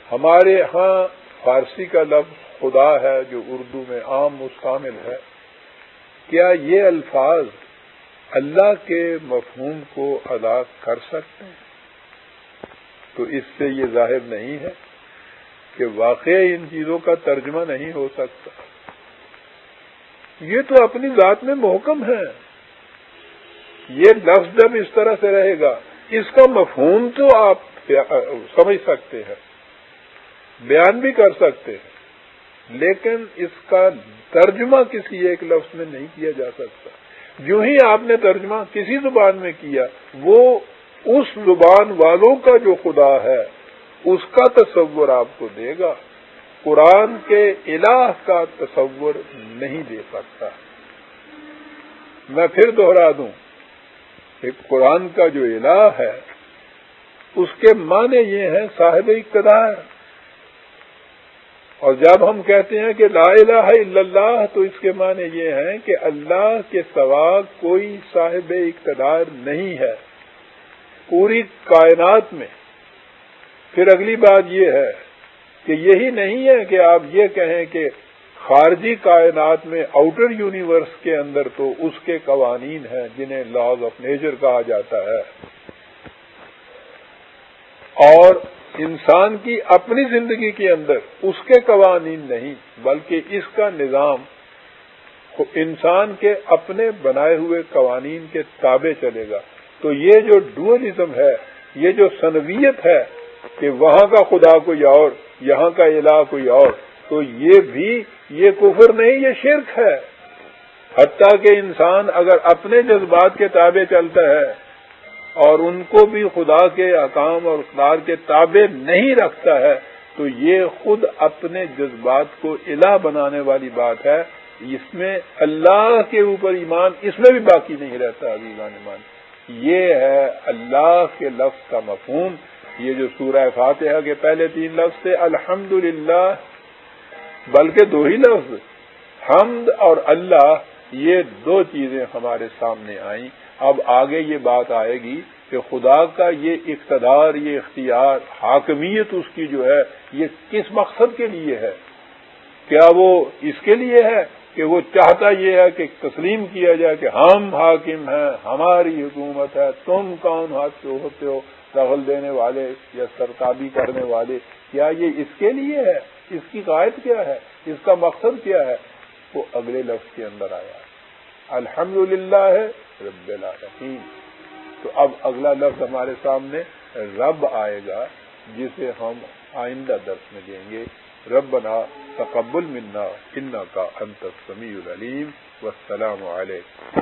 ہمارے ہاں فارسی کا لفظ خدا ہے جو اردو میں عام مستعمل ہے، کیا یہ الفاظ اللہ کے مفہوم کو ادا کر سکتے ہیں؟ تو اس سے یہ ظاہر نہیں ہے کہ واقعی ان چیزوں کا ترجمہ نہیں ہو سکتا، یہ تو اپنی ذات میں محکم ہے، یہ لفظ جب اس طرح سے رہے گا، اس کا مفہوم تو آپ سمجھ سکتے ہیں، بیان بھی کر سکتے ہیں، لیکن اس کا ترجمہ کسی ایک لفظ میں نہیں کیا جا سکتا۔ جو ہی آپ نے ترجمہ کسی زبان میں کیا، وہ اس زبان والوں کا جو خدا ہے اس کا تصور آپ کو دے گا، قرآن کے الہ کا تصور نہیں دے سکتا۔ میں پھر دوہرا دوں کہ قرآن کا جو الہ ہے اس کے معنی یہ ہیں صاحب اقتدار، اور جب ہم کہتے ہیں کہ لا الہ الا اللہ تو اس کے معنی یہ ہیں کہ اللہ کے سوا کوئی صاحب اقتدار نہیں ہے پوری کائنات میں۔ پھر اگلی بات یہ ہے کہ یہی نہیں ہے کہ آپ یہ کہیں کہ خارجی کائنات میں آؤٹر یونیورس کے اندر تو اس کے قوانین ہیں جنہیں لاز آف نیچر کہا جاتا ہے، اور انسان کی اپنی زندگی کے اندر اس کے قوانین نہیں، بلکہ اس کا نظام انسان کے اپنے بنائے ہوئے قوانین کے تابع چلے گا۔ تو یہ جو ڈوئلزم ہے، یہ جو ثنویت ہے کہ وہاں کا خدا کوئی اور یہاں کا الہ کوئی اور، تو یہ کفر نہیں، یہ شرک ہے۔ حتیٰ کہ انسان اگر اپنے جذبات کے تابع چلتا ہے اور ان کو بھی خدا کے احکام اور اقدار کے تابع نہیں رکھتا ہے، تو یہ خود اپنے جذبات کو الہ بنانے والی بات ہے۔ اس میں اللہ کے اوپر ایمان اس میں بھی باقی نہیں رہتا۔ عزیزان ایمان، یہ ہے اللہ کے لفظ کا مفہوم۔ یہ جو سورہ فاتحہ کے پہلے 3 لفظ تھے الحمدللہ، بلکہ 2 ہی لفظ حمد اور اللہ، یہ 2 چیزیں ہمارے سامنے آئیں۔ اب آگے یہ بات آئے گی کہ خدا کا یہ اقتدار، یہ اختیار، حاکمیت اس کی جو ہے، یہ کس مقصد کے لیے ہے؟ کیا وہ اس کے لیے ہے کہ وہ چاہتا یہ ہے کہ تسلیم کیا جائے کہ ہم حاکم ہیں، ہماری حکومت ہے، تم کون ہوتے ہو دخل دینے والے یا سرتابی کرنے والے؟ کیا یہ اس کے لیے ہے؟ اس کی غایت کیا ہے؟ اس کا مقصد کیا ہے؟ وہ اگلے لفظ کے اندر آیا الحمدللہ رب العالمین۔ تو اب اگلا لفظ ہمارے سامنے رب آئے گا، جسے ہم آئندہ درس میں دیں گے۔ ربنا تقبل منا انک انت السمیع العلیم، والسلام علیکم۔